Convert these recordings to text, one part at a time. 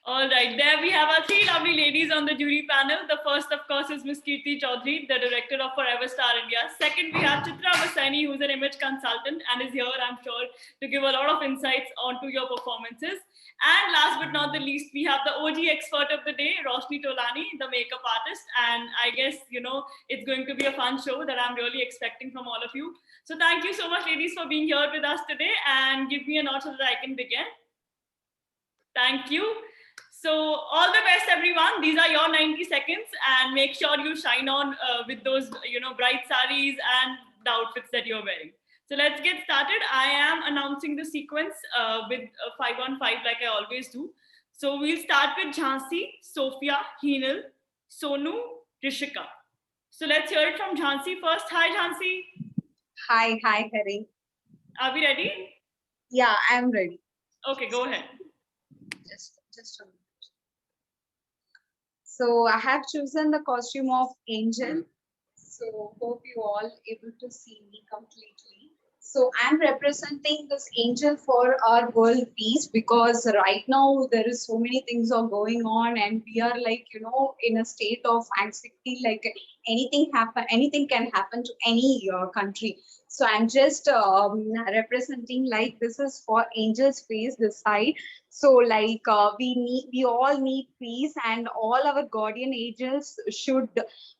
All right, there we have our three lovely ladies on the jury panel. The first, of course, is Ms. Kirti Chaudhary, the director of Forever Star India. Second, we have Chitra Vasani, who's an image consultant and is here, I'm sure, to give a lot of insights onto your performances. And last but not the least, we have the OG expert of the day, Roshni Tolani, the makeup artist. And I guess, it's going to be a fun show that I'm really expecting from all of you. So thank you so much, ladies, for being here with us today. And give me a nod so that I can begin. Thank you. So all the best, everyone. These are your 90 seconds, and make sure you shine on with those, bright sarees and the outfits that you're wearing. So let's get started. I am announcing the sequence with 5-on-5 like I always do. So we'll start with Jhansi, Sophia, Heenal, Sonu, Rishika. So let's hear it from Jhansi first. Hi, Jhansi. Hi, Hari. Are we ready? Yeah, I'm ready. Okay, go ahead. Just a minute. So I have chosen the costume of Angel. So hope you all able to see me completely. So I'm representing this angel for our world peace, because right now there is so many things are going on and we are like, in a state of anxiety, like anything can happen to any country. So I'm just representing, like, this is for angels face this side. So like we all need peace, and all our guardian angels should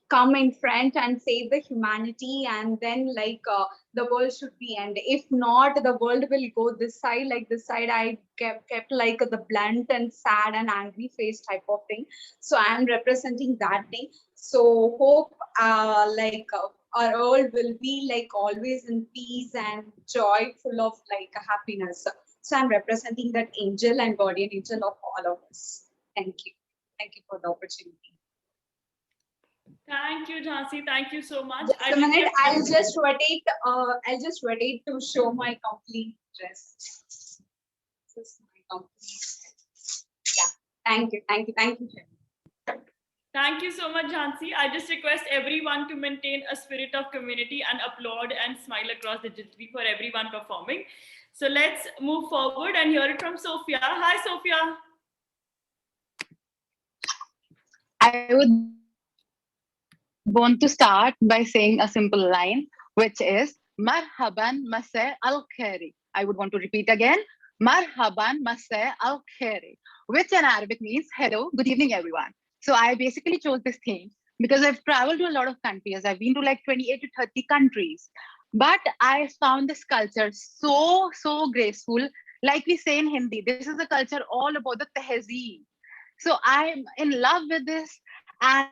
come in front and save the humanity, and then the world should be end. If not, the world will go this side. Like this side I kept like the blunt and sad and angry face type of thing. So I'm representing that thing. So hope our world will be like always in peace and joy, full of like happiness. So I'm representing that angel and guardian angel of all of us. Thank you for the opportunity. Thank you, Jhansi. Thank you so much. Just a minute. I'll just rotate to show my complete dress. This is my complete. Yeah. Thank you. Thank you so much, Jhansi. I just request everyone to maintain a spirit of community and applaud and smile across digitally for everyone performing. So let's move forward and hear it from Sophia. Hi, Sophia. I would want to start by saying a simple line, which is Marhaban Masay al Khairi. I would want to repeat again, Marhaban Masay al Khairi, which in Arabic means hello, good evening, everyone. So I basically chose this theme because I've traveled to a lot of countries. I've been to like 28 to 30 countries. But I found this culture so graceful. Like we say in Hindi, this is a culture all about the tehzeeb. So I'm in love with this, and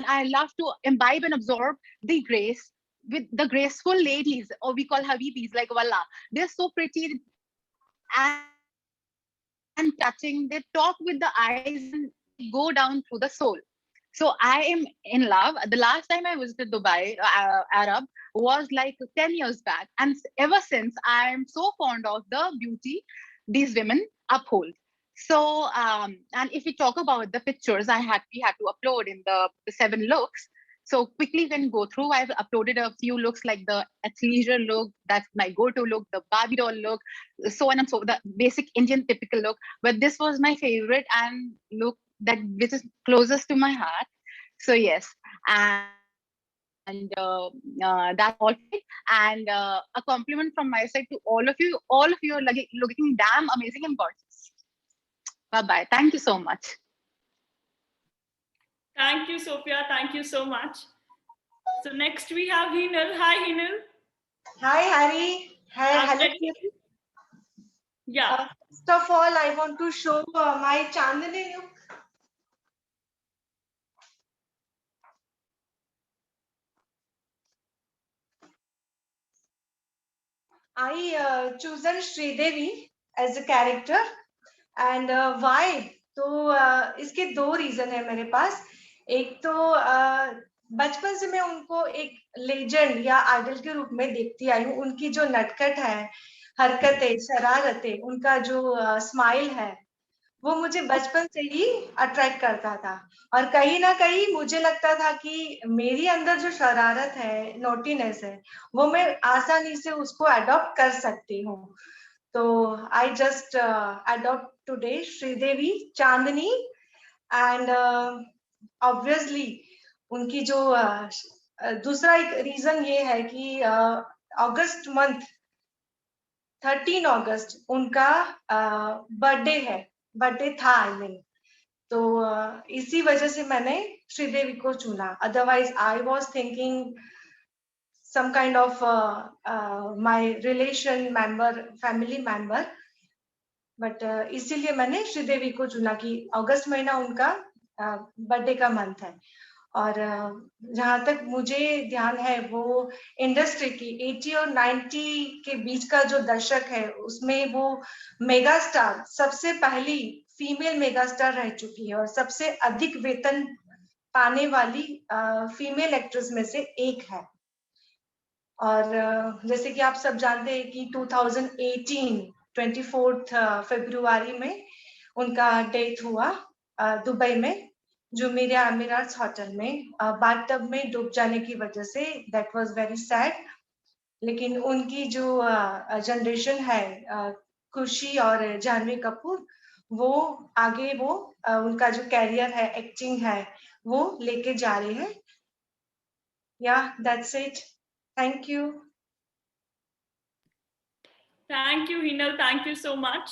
I love to imbibe and absorb the grace with the graceful ladies, or we call habibis, like Walla. They're so pretty and touching. They talk with the eyes and go down through the soul. So I am in love. The last time I visited Dubai, Arab, was like 10 years back. And ever since, I'm so fond of the beauty these women uphold. So, and if we talk about the pictures we had to upload in the 7 looks. So quickly when go through, I've uploaded a few looks like the athleisure look, that's my go-to look, the Barbie doll look, so on and so, the basic Indian typical look. But this was my favorite and look which is closest to my heart. So yes, and that's all. And a compliment from my side to all of you. All of you are looking damn amazing and gorgeous. Bye-bye. Thank you so much. Thank you, Sophia. Thank you so much. So next we have Heenal. Hi, Heenal. Hi, Hari. Hi, hello. Yeah. First of all, I want to show my Chandani look. I chosen Sridevi as a character, and why? तो इसके 2 reason है मेरे पास. एक तो बचपन से मैं उनको एक लेजेंड या आइडल के रूप में देखती आई हूँ. उनकी जो नटखट है, हरकतें, शरारतें, उनका जो स्माइल है, वो मुझे बचपन से ही अट्रैक्ट करता था. और कहीं ना कहीं मुझे लगता था कि मेरी अंदर जो शरारत है, नोटीनेस है, वो मैं आसानी से उसको अडॉप्ट कर सकती हूँ. So I just adopt today Sridevi Chandni, and obviously उनकी जो दूसरा एक रीजन ये है कि अगस्त मंथ 13 अगस्त उनका बर्थडे है, बर्थडे था आई मीन, तो इसी वजह से मैंने श्रीदेवी को चुना. Otherwise I was thinking some kind of my relation member, family member, but इसीलिए मैंने श्रीदेवी को चुना कि अगस्त महीना उनका बर्थडे का मंथ है. और जहां तक मुझे ध्यान है वो इंडस्ट्री की 80 और 90 के बीच का जो दशक है उसमें वो मेगा स्टार, सबसे पहली फीमेल मेगा स्टार रह चुकी है और सबसे अधिक वेतन पाने वाली फीमेल एक्ट्रेस में से एक है. और जैसे कि आप सब जानते हैं कि 2018 24 फरवरी में उनका डेथ हुआ दुबई में जुमेरिया एमिरेट्स होटल में बाथटब में डूब जाने की वजह से. That was very sad. लेकिन उनकी जो जनरेशन है खुशी और जानवी कपूर, वो आगे वो उनका जो कैरियर है, एक्टिंग है, वो लेके जा रहे हैं. या that's it. Thank you. Thank you, Hinal. Thank you so much.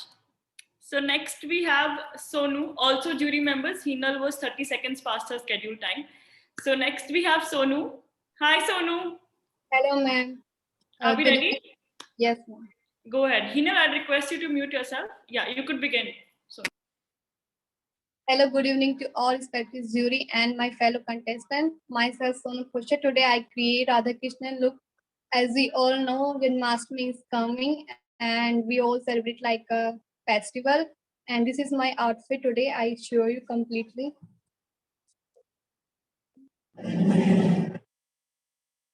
So next we have Sonu, also jury members. Hinal was 30 seconds past her scheduled time. So next we have Sonu. Hi, Sonu. Hello, ma'am. Are we Can ready? Yes, ma'am. Go ahead. Hinal, I request you to mute yourself. Yeah, you could begin. So. Hello, good evening to all respected jury and my fellow contestants. Myself, Sonu Khosha. Today, I create Radha Krishnan look. As we all know, Janmashtami is coming and we all celebrate like a festival. And this is my outfit today. I show you completely.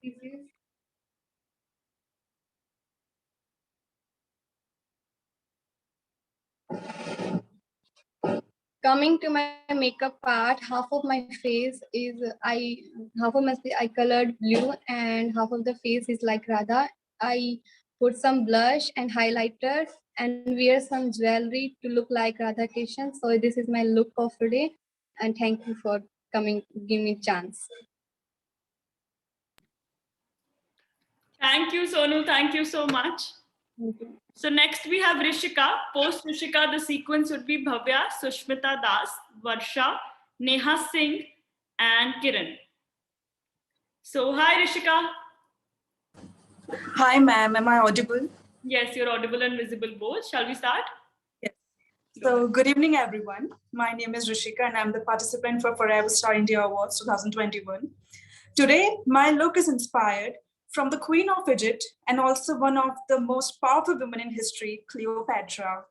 This is coming to my makeup part. Half of my face is half of my face I colored blue and half of the face is like Radha. I put some blush and highlighters and wear some jewelry to look like Radha Krishnan. So this is my look of today, and thank you for coming, give me chance. Thank you, Sonu. Thank you so much. Thank you. So next we have Rishika. Post Rishika, the sequence would be Bhavya, Sushmita Das, Varsha, Neha Singh, and Kiran. So hi, Rishika. Hi, ma'am. Am I audible? Yes, you're audible and visible both. Shall we start? Yes. So good evening, everyone. My name is Rishika and I'm the participant for Forever Star India Awards 2021. Today, my look is inspired from the Queen of Egypt and also one of the most powerful women in history, Cleopatra.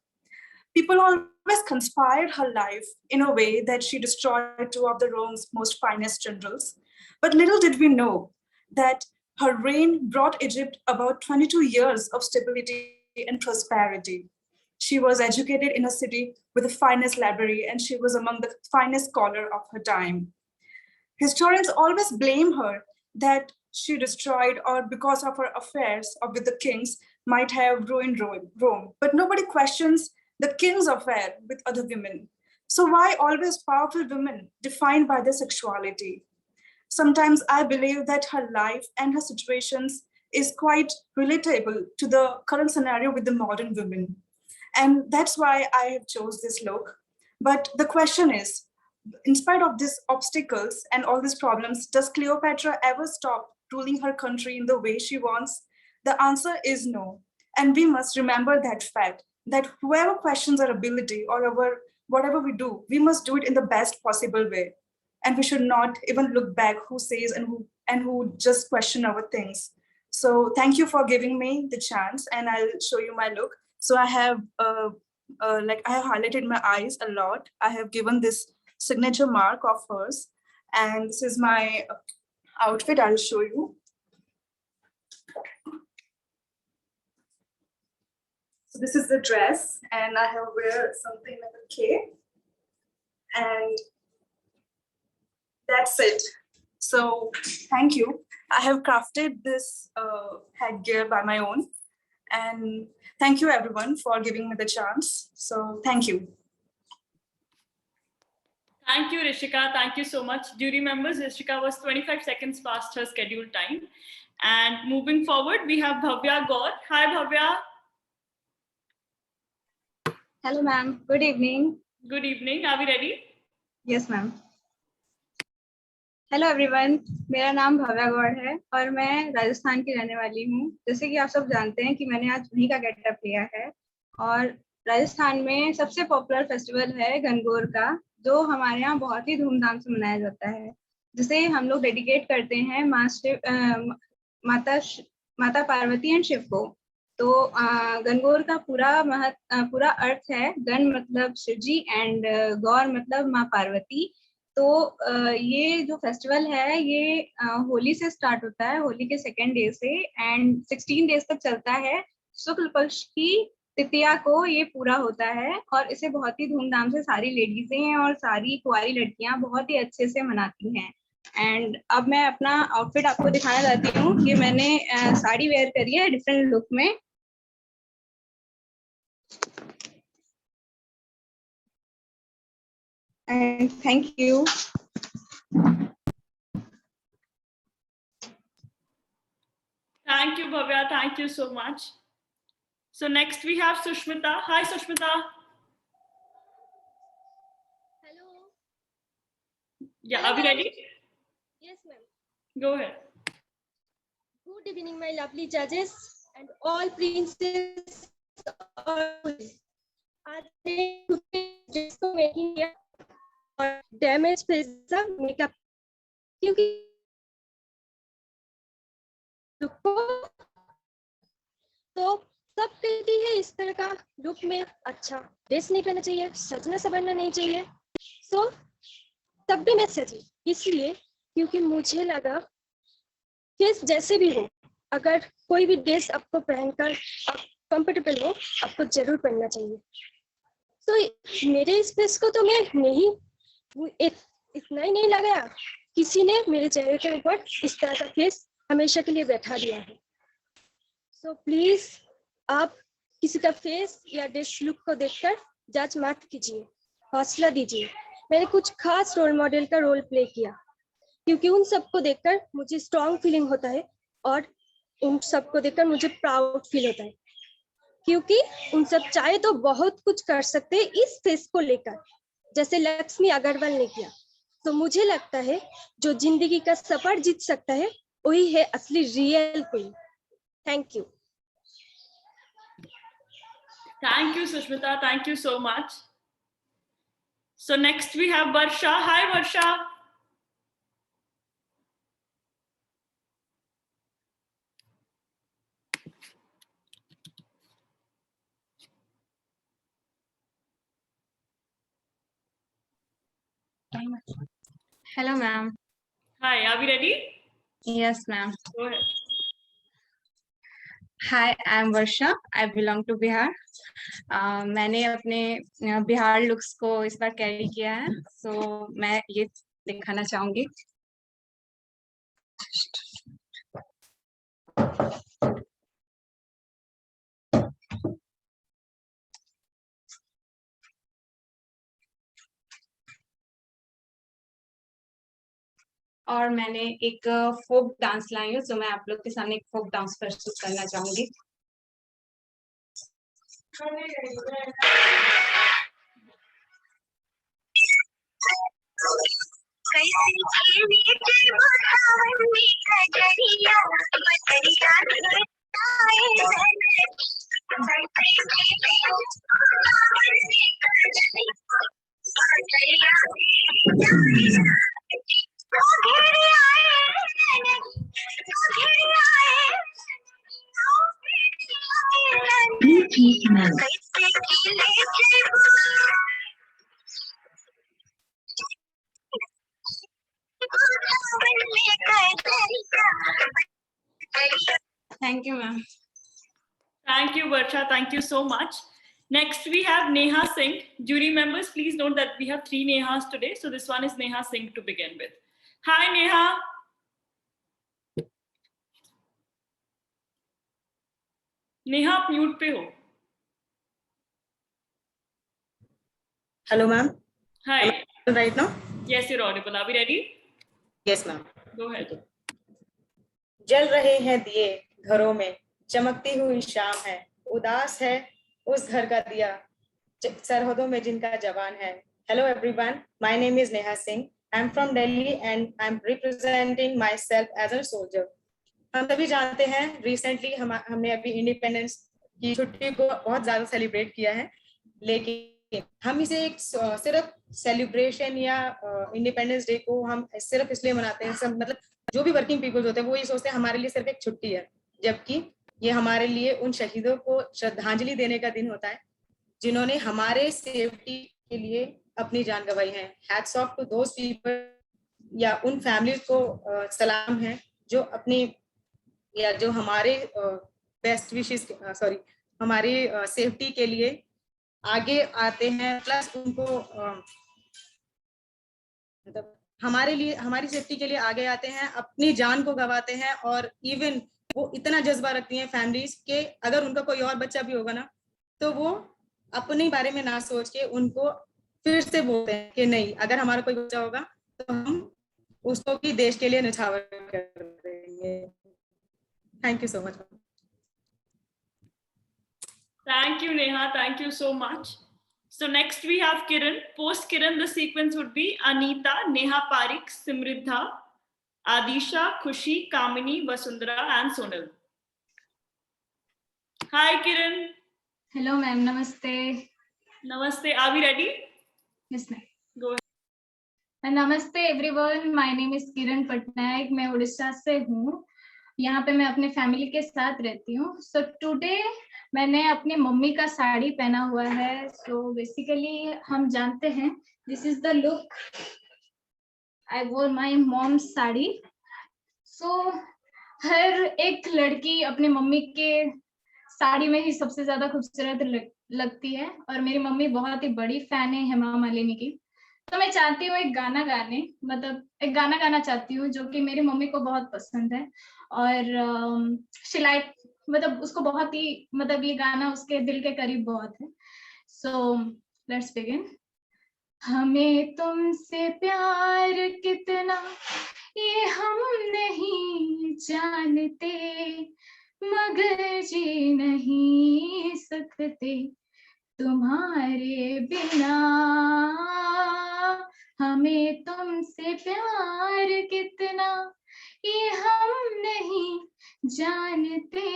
People always conspired her life in a way that she destroyed two of the Rome's most finest generals. But little did we know that her reign brought Egypt about 22 years of stability and prosperity. She was educated in a city with the finest library, and she was among the finest scholars of her time. Historians always blame her that she destroyed or because of her affairs with the kings might have ruined Rome. But nobody questions the king's affair with other women. So why always powerful women defined by their sexuality? Sometimes I believe that her life and her situations is quite relatable to the current scenario with the modern women. And that's why I have chose this look. But the question is, in spite of these obstacles and all these problems, does Cleopatra ever stop ruling her country in the way she wants? The answer is no. And we must remember that fact, that whoever questions our ability or our whatever we do, we must do it in the best possible way. And we should not even look back who says and who just question our things. So thank you for giving me the chance, and I'll show you my look. So I have I have highlighted my eyes a lot. I have given this signature mark of hers, and this is my outfit. I'll show you. So this is the dress, and I have wear something like a cape, and that's it. So thank you. I have crafted this headgear by my own, And thank you everyone for giving me the chance. So thank you. Thank you, Rishika. Thank you so much. Jury members, Rishika was 25 seconds past her scheduled time. And moving forward, we have Bhavya Gaur. Hi, Bhavya. Hello, ma'am. Good evening. Good evening. Are we ready? Yes, ma'am. Hello everyone, मेरा नाम भव्या गौड़ है और मैं राजस्थान की रहने वाली हूँ। जैसे कि आप सब जानते हैं कि मैंने आज वहीं का गेटअप लिया है और राजस्थान में सबसे पॉपुलर फेस्टिवल है गणगौर का, जो हमारे यहाँ बहुत ही धूमधाम से मनाया जाता है, जिसे हम लोग डेडिकेट करते हैं माता पार्वती एंड शिव को। तो गणगौर का पूरा अर्थ है, गण मतलब शिव जी एंड गौर मतलब माँ पार्वती। तो ये जो फेस्टिवल है ये होली से स्टार्ट होता है, होली के सेकेंड डे से, एंड 16 डेज तक चलता है। शुक्ल पक्ष की तृतीया को ये पूरा होता है और इसे बहुत ही धूमधाम से सारी लेडीजें और सारी कुंवारी लड़कियां बहुत ही अच्छे से मनाती हैं। एंड अब मैं अपना आउटफिट आपको दिखाना चाहती हूँ कि मैंने साड़ी वेयर करी है डिफरेंट लुक में। And thank you. Thank you, Bhavya. Thank you so much. So next we have Sushmita. Hi, Sushmita. Hello. Yeah, Hello, are we ma'am. ready? Yes, ma'am. Go ahead. Good evening, my lovely judges and all princes. जिसको making किया और damage face का makeup, क्योंकि तो सब कहती है इस तरह का लुक में अच्छा ड्रेस नहीं पहनना चाहिए, सजना संवरना नहीं चाहिए। सो तब भी मैं सजी इसलिए क्योंकि मुझे लगा फेस जैसे भी हो, अगर कोई भी ड्रेस आपको पहनकर कंफर्टेबल हो, आपको जरूर पहनना चाहिए। तो मेरे इस फेस को तो मैं नहीं इतना ही नहीं लगाया, किसी ने मेरे चेहरे के ऊपर इस तरह का फेस हमेशा के लिए बैठा दिया है। सो प्लीज आप किसी का फेस या ड्रेस लुक को देखकर जज मत कीजिए, हौसला दीजिए। मैंने कुछ खास रोल मॉडल का रोल प्ले किया क्योंकि उन सबको देखकर मुझे स्ट्रॉन्ग फीलिंग होता है और उन सबको देखकर मुझे प्राउड फील होता है, क्योंकि उन सब चाहे तो बहुत कुछ कर सकते हैं इस फेस को लेकर, जैसे लक्ष्मी अग्रवाल ने किया। तो मुझे लगता है जो जिंदगी का सफर जीत सकता है वही है असली real queen. Thank you. Thank you, Sushmita. Thank you so much. So next we have Varsha. Hi, Varsha. Hello, ma'am. Hi, are we ready? Yes, ma'am. Go ahead. Hi, I am Varsha. I belong to Bihar. मैंने अपने Bihar looks को इस बार carry किया है, so मैं ये दिखाना चाहूंगी। और मैंने एक फोक डांस लाई हूँ, जो मैं आप लोग के सामने एक फोक डांस प्रस्तुत करना चाहूंगी। Thank you, ma'am. Thank you, Varsha. Thank you so much. Next, we have Neha Singh. Jury members, please note that we have 3 Nehas today. So this one is Neha Singh to begin with. Hi, Neha. Neha आप mute पे हो. Hello, ma'am. Hi. Right now? Yes, you're audible. Are we ready? Yes, ma'am. Go ahead. जल रहे हैं दिए घरों में, चमकती हुई शाम है, उदास है उस घर का दिया, सरहदों में जिनका जवान है. Hello everyone, my name is Neha Singh. I'm from Delhi and I'm representing myself as a soldier. हम सभी जानते हैं रिसेंटली हमने अभी इंडिपेंडेंस की छुट्टी को बहुत ज्यादा सेलिब्रेट किया है, लेकिन हम इसे एक सिर्फ सेलिब्रेशन या इंडिपेंडेंस डे को हम सिर्फ इसलिए मनाते हैं, सब मतलब जो भी वर्किंग पीपल्स होते हैं वो ये सोचते हैं हमारे लिए सिर्फ एक छुट्टी है, जबकि ये हमारे लिए उन शहीदों को श्रद्धांजलि देने का दिन होता है जिन्होंने हमारे सेफ्टी के लिए अपनी जान गंवाई है. Hats off to those people या उन फैमिलीज को सलाम है जो अपनी या जो हमारे बेस्ट विशेस हमारी सेफ्टी के लिए आगे आते हैं, प्लस उनको मतलब हमारे लिए हमारी सेफ्टी के लिए आगे आते हैं, अपनी जान को गंवाते हैं. और इवन वो इतना जज्बा रखती हैं फैमिलीज के अगर उनका कोई और बच्चा भी होगा ना तो वो अपने बारे में ना सोच के उनको फिर से बोलते हैं कि नहीं, अगर हमारा कोई बच्चा होगा तो हम उसको भी देश के लिए निछावर कर देंगे. Thank you so much. Thank you, Neha. Thank you so much. So next we have Kiran. Post Kiran, the sequence would be Anita, Neha Parikh, Simriddha, Adisha, Khushi, Kamini, Vasundhara, and Sonal. Hi, Kiran. Hello, ma'am. Namaste. Namaste. Are we ready? Yes, ma'am. Go ahead. नमस्ते everyone, my name is किरण पटनायक. मैं उड़ीसा से हूँ. यहाँ पे मैं अपने family के साथ रहती हूँ. सो टुडे मैंने अपनी मम्मी का साड़ी पहना हुआ है. सो बेसिकली हम जानते हैं दिस इज द लुक. आई वोर माय मॉम्स साड़ी. सो हर एक लड़की अपनी मम्मी के साड़ी में ही सबसे ज्यादा खूबसूरत लगती है और मेरी मम्मी बहुत ही बड़ी फैन है हेमा मालिनी की. तो मैं चाहती हूँ एक गाना गाना चाहती हूँ जो कि मेरी मम्मी को बहुत पसंद है और शिलाई मतलब उसको बहुत ही मतलब ये गाना उसके दिल के करीब बहुत है. So let's begin. हमें तुमसे प्यार कितना ये हम नहीं जानते, मगर जी नहीं सकते तुम्हारे बिना. हमें तुमसे प्यार कितना ये हम नहीं जानते,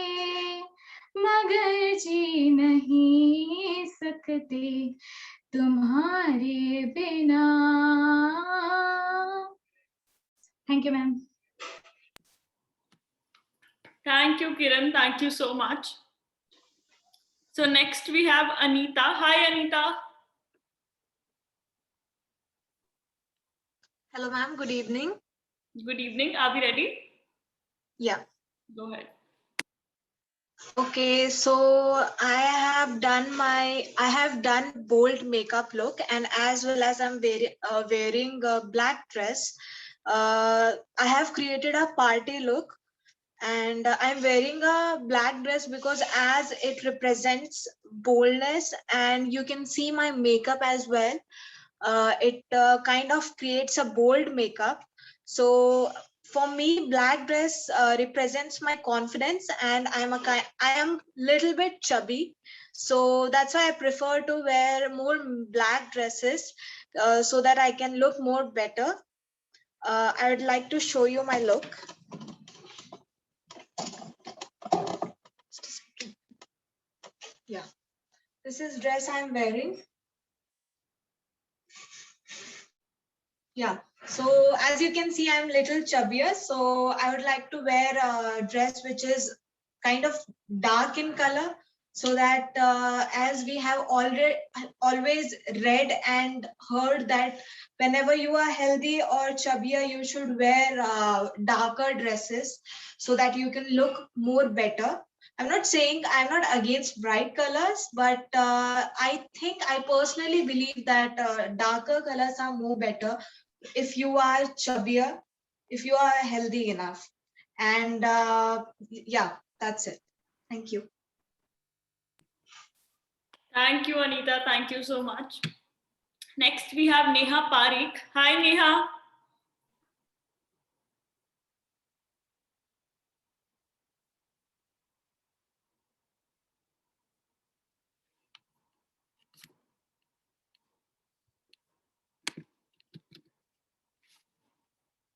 मगर जी नहीं सकते तुम्हारे बिना. Thank you ma'am. Thank you, Kiran. Thank you so much. So next we have Anita. Hi, Anita. Hello, ma'am. Good evening. Good evening. Are we ready? Yeah. Go ahead. Okay, so I have done bold makeup look, and as well as I'm wearing a black dress. I have created a party look, and I'm wearing a black dress because as it represents boldness, and you can see my makeup as well. It kind of creates a bold makeup. So for me, black dress represents my confidence, and I am little bit chubby, so that's why I prefer to wear more black dresses so that I can look more better. I would like to show you my look. Yeah, this is dress I'm wearing. Yeah, so as you can see, I'm little chubbier, so I would like to wear a dress which is kind of dark in color, so that as we have always read and heard that whenever you are healthy or chubbier, you should wear darker dresses so that you can look more better. I'm not saying I'm not against bright colors, but I personally believe that darker colors are more better if you are chubbier, if you are healthy enough. And yeah, that's it. Thank you. Thank you, Anita. Thank you so much. Next, we have Neha Parikh. Hi, Neha.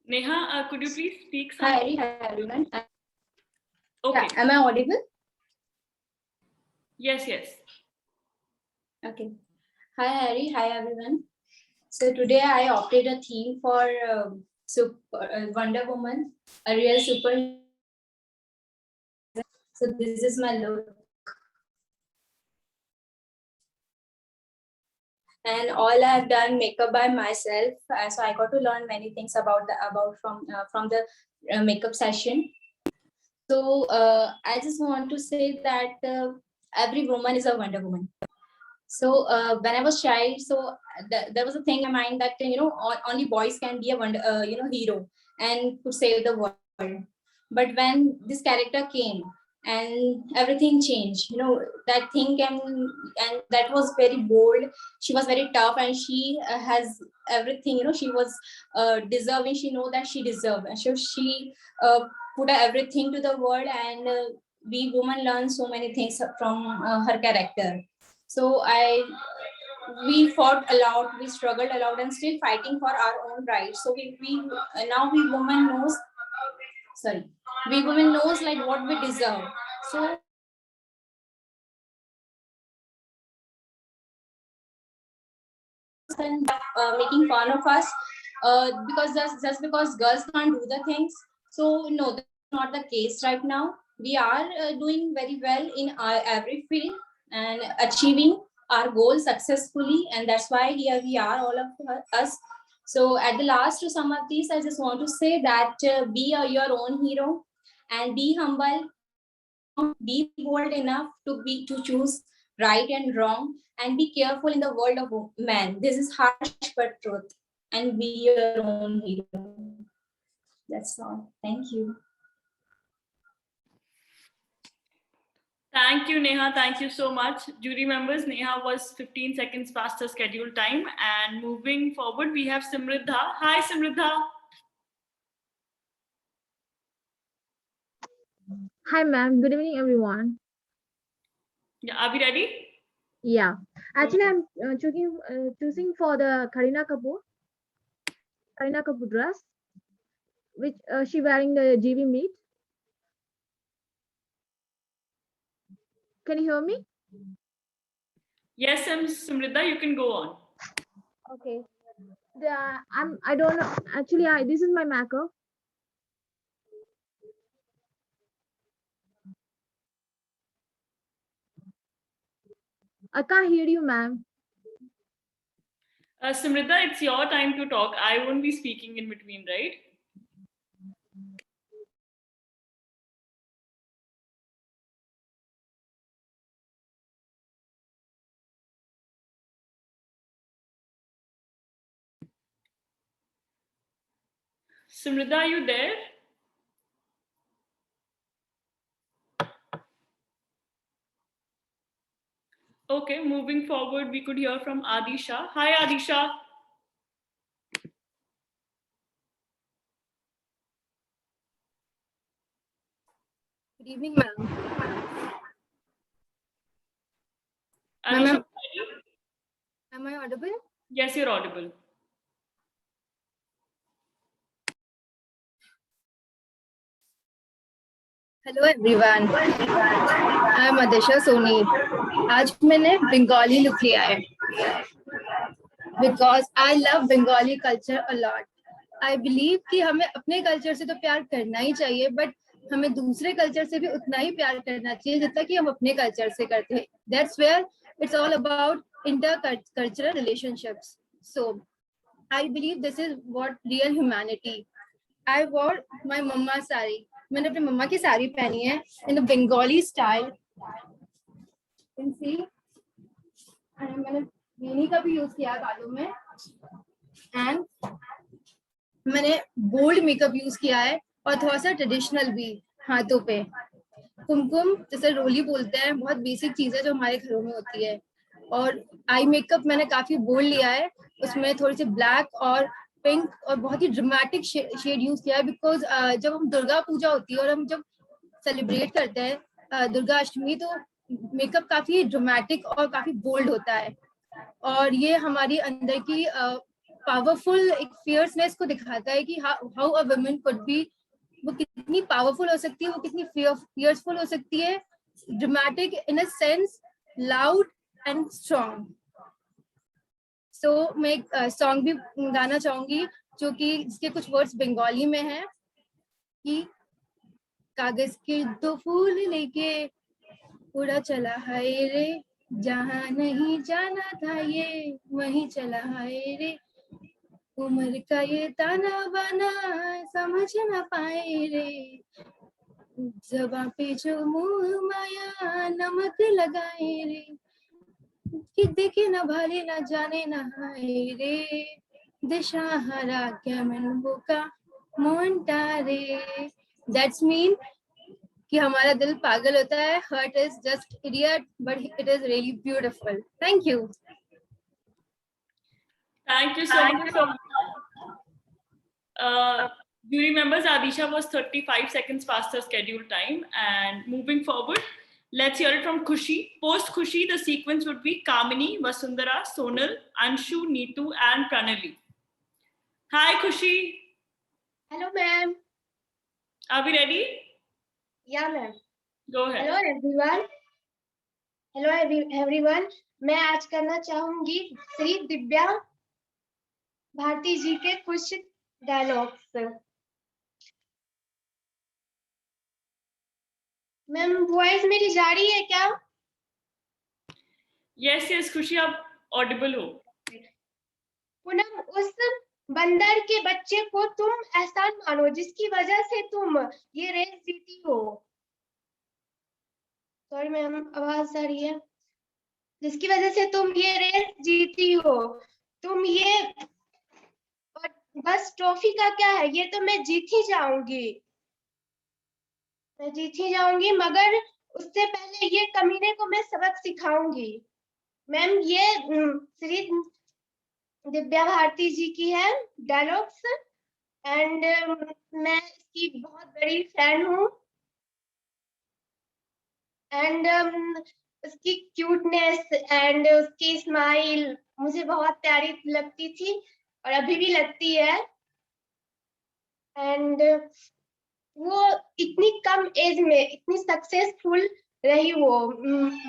Neha, could you please speak? Hi, everyone. Okay. Yeah, am I audible? Yes, yes. Okay. Hi, Harry. Hi, everyone. So today I opted a theme for Wonder Woman, a real super. So this is my look. And all I have done makeup by myself. So I got to learn many things about from the makeup session. So I just want to say that every woman is a Wonder Woman. So when I was child, so there was a thing in my mind that only boys can be a hero and could save the world. But when this character came and everything changed, that thing came, and that was very bold. She was very tough, and she has everything. She was deserving. She know that she deserved, and so she put everything to the world, and we women learn so many things from her character. So we fought a lot, we struggled a lot, and still fighting for our own rights. So we now we women knows, we women knows like what we deserve. So making fun of us because just because girls can't do the things. So no, that's not the case right now. We are doing very well in our every field and achieving our goals successfully, and that's why here we are, all of us. So at the last to some of these, I just want to say that be your own hero and be humble, be bold enough to choose right and wrong, and be careful in the world of man. This is harsh but truth, and be your own hero. That's all. Thank you. Thank you, Neha. Thank you so much. Jury members, Neha was 15 seconds past the scheduled time. And moving forward, we have Simriddha. Hi, Simriddha. Hi, ma'am. Good evening, everyone. Yeah, are we ready? Yeah. Actually, I'm choosing for the Kareena Kapoor dress, which she wearing the GB meet. Can you hear me? Yes, Simriddha, you can go on. Okay. I don't know. Actually, this is my makeup. I can't hear you, ma'am. Simriddha, it's your time to talk. I won't be speaking in between, right? Simriddha, are you there? Okay, moving forward, we could hear from Adisha. Hi, Adisha. Good evening, ma'am. Adisha, Am I audible? yes, you're audible. Hello everyone, I am Adisha Soni. आज मैंने Bengali look लिया है because I love Bengali culture a lot. I believe कि हमें अपने culture से तो प्यार करना ही चाहिए, बट हमें दूसरे कल्चर से भी उतना ही प्यार करना चाहिए जितना कि हम अपने कल्चर से करते हैं। That's where it's all about inter cultural relationships. So I believe this is what real humanity. I wore my mumma sari. मैंने अपनी मम्मा की साड़ी पहनी है इन द बंगाली स्टाइल। मैंने बेनी का भी यूज किया बालों में, एंड मैंने बोल्ड मेकअप यूज किया है और थोड़ा सा ट्रेडिशनल भी हाथों पे। कुमकुम जैसे रोली बोलते हैं, बहुत बेसिक चीज है जो हमारे घरों में होती है। और आई मेकअप मैंने काफी बोल्ड लिया है, उसमें थोड़ी सी ब्लैक और पिंक और बहुत ही ड्रामेटिक शेड यूज किया है, बिकॉज जब हम दुर्गा पूजा होती है और हम जब सेलिब्रेट करते हैं दुर्गा अष्टमी, तो मेकअप काफी ड्रामेटिक और काफी बोल्ड होता है, और ये हमारी अंदर की पावरफुल एक फियर्सनेस को दिखाता है कि how a woman could be, वो कितनी पावरफुल हो सकती है, वो कितनी फियर्सफुल हो सकती है, dramatic in a sense, loud and strong. So मैं एक सॉन्ग भी गाना चाहूंगी जो कि इसके कुछ वर्ड्स बंगाली में है कि कागज के 2 फूल लेके उड़ा चला हाय रे, जहाँ नहीं जाना था ये वहीं चला हाय रे, उम्र का ये ताना बाना समझ ना पाए रे, ज़बां पे जो मुँह माया नमक लगाए रे, कि देखे ना भाले ना जाने ना हाय रे, दिशा हरा क्या मन बोका मोहनटा रे। दैट्स मीन कि हमारा दिल पागल होता है, heart is just idiot but it is really beautiful. Thank you. Thank you so much. Jury members, Adisha was 35 seconds past her scheduled time. And moving forward, let's hear it from Khushi. Post Khushi, the sequence would be Kamini, Vasundhara, Sonal, Anshu, Neetu, and Pranali. Hi, Khushi. Hello, ma'am. Are we ready? Yeah, ma'am. Go ahead. Hello, everyone. Hello, everyone. मैं आज करना चाहूंगी श्री दिव्या भारती जी के कुछ dialogues. Ma'am voice मेरी जा रही है क्या? Yes, yes, खुशी आप audible हो। पूनम, उस बंदर के बच्चे को तुम एहसान मानो जिसकी वजह से तुम ये रेस जीती हो। सॉरी मैम, आवाज आ रही है। जिसकी वजह से तुम ये रेस जीती हो, तुम ये बस ट्रॉफी का क्या है, ये तो मैं जीत ही जाऊंगी, मैं जीत ही जाऊंगी, मगर उससे पहले ये कमीने को मैं सबक सिखाऊंगी। मैम ये श्री दिव्या भारती जी की है डायलॉग्स, एंड मैं इसकी बहुत बड़ी फैन हूँ, एंड उसकी क्यूटनेस एंड उसकी स्माइल मुझे बहुत प्यारी लगती थी और अभी भी लगती है। एंड वो इतनी कम एज में इतनी सक्सेसफुल रही, वो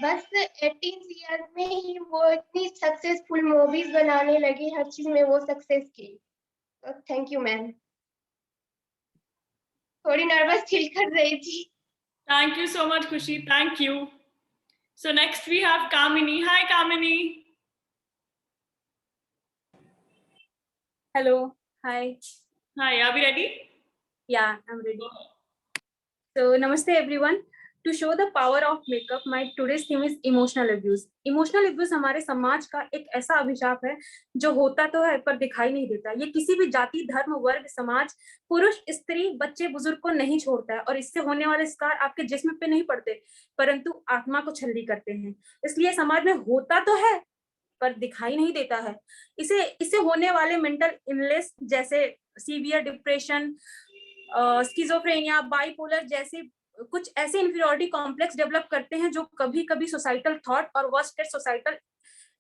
बस 18 ईयर में ही वो इतनी सक्सेसफुल मूवीज बनाने लगी, हर चीज में वो सक्सेस की। थैंक यू मैम, थोड़ी नर्वस फील कर रही थी। Thank you so much, Khushi. Thank you. So next we have Kamini. Hi, Kamini. Hello. Hi. Hi. Are we ready? Yeah, I'm ready. So namaste everyone. To show the power of makeup, my today's theme is emotional abuse. Emotional abuse हमारे समाज का एक ऐसा अभिशाप है जो होता तो है पर दिखाई नहीं देता। ये किसी भी जाति, धर्म, वर्ग, समाज, पुरुष, स्त्री, बच्चे, बुजुर्ग को नहीं छोड़ता है, और इससे होने वाले स्कार आपके जिस्म पे नहीं पड़ते परंतु आत्मा को छल्ली करते हैं। इसलिए समाज में होता तो है पर दिखाई नहीं देता है। इससे होने वाले मेंटल इलनेस जैसे सीवियर डिप्रेशन, स्किज़ोफ्रेनिया, बाइपोलर जैसे कुछ ऐसे इंफीरियरिटी कॉम्प्लेक्स डेवलप करते हैं जो कभी कभी सोसाइटल थॉट और वर्स्ट केस सोसाइटल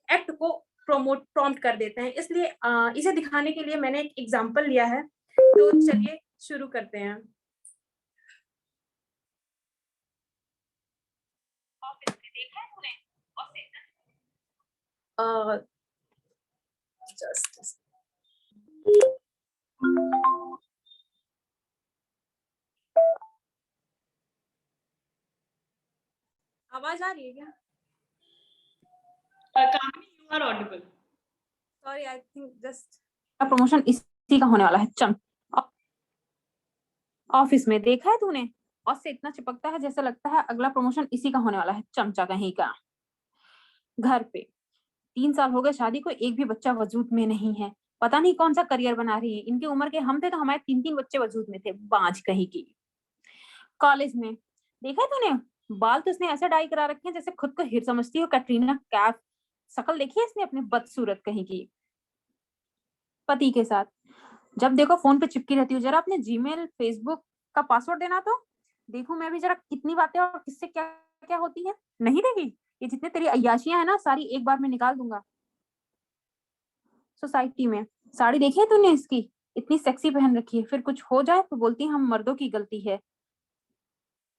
एक्ट को प्रॉम्प्ट कर देते हैं। इसलिए इसे दिखाने के लिए मैंने एक एग्जांपल लिया है, तो चलिए शुरू करते हैं। आवाज आ रही है क्या? Kamini, you are audible. Sorry, I think just promotion इसी का होने वाला है। चम ऑफिस में देखा है तूने, और से इतना चिपकता है जैसा लगता है अगला प्रमोशन इसी का होने वाला है। चमचा कहीं का। घर पे 3 साल हो गए शादी को, एक भी बच्चा वजूद में नहीं है। पता नहीं कौन सा करियर बना रही है। इनकी उम्र के हम थे तो हमारे 3-3 बच्चे वजूद में थे। बांझ कहीं की। कॉलेज में देखा है तूने, बाल तो उसने ऐसे डाई करा रखे हैं जैसे खुद को हीरो समझती हो, कैटरीना कैफ शकल देखी है इसने अपने बदसूरत कहीं की पति के साथ, जब देखो फोन पे चिपकी रहती हूँ। जरा अपने जीमेल फेसबुक का पासवर्ड देना तो देखूं मैं भी जरा कितनी बातें और किससे क्या क्या होती है। नहीं देगी, ये जितने तेरी अय्याशियां है ना सारी एक बार में निकाल दूंगा। सोसाइटी में साड़ी देखी है तूने इसकी, इतनी सेक्सी पहन रखी है, फिर कुछ हो जाए तो बोलती है हम मर्दों की गलती है।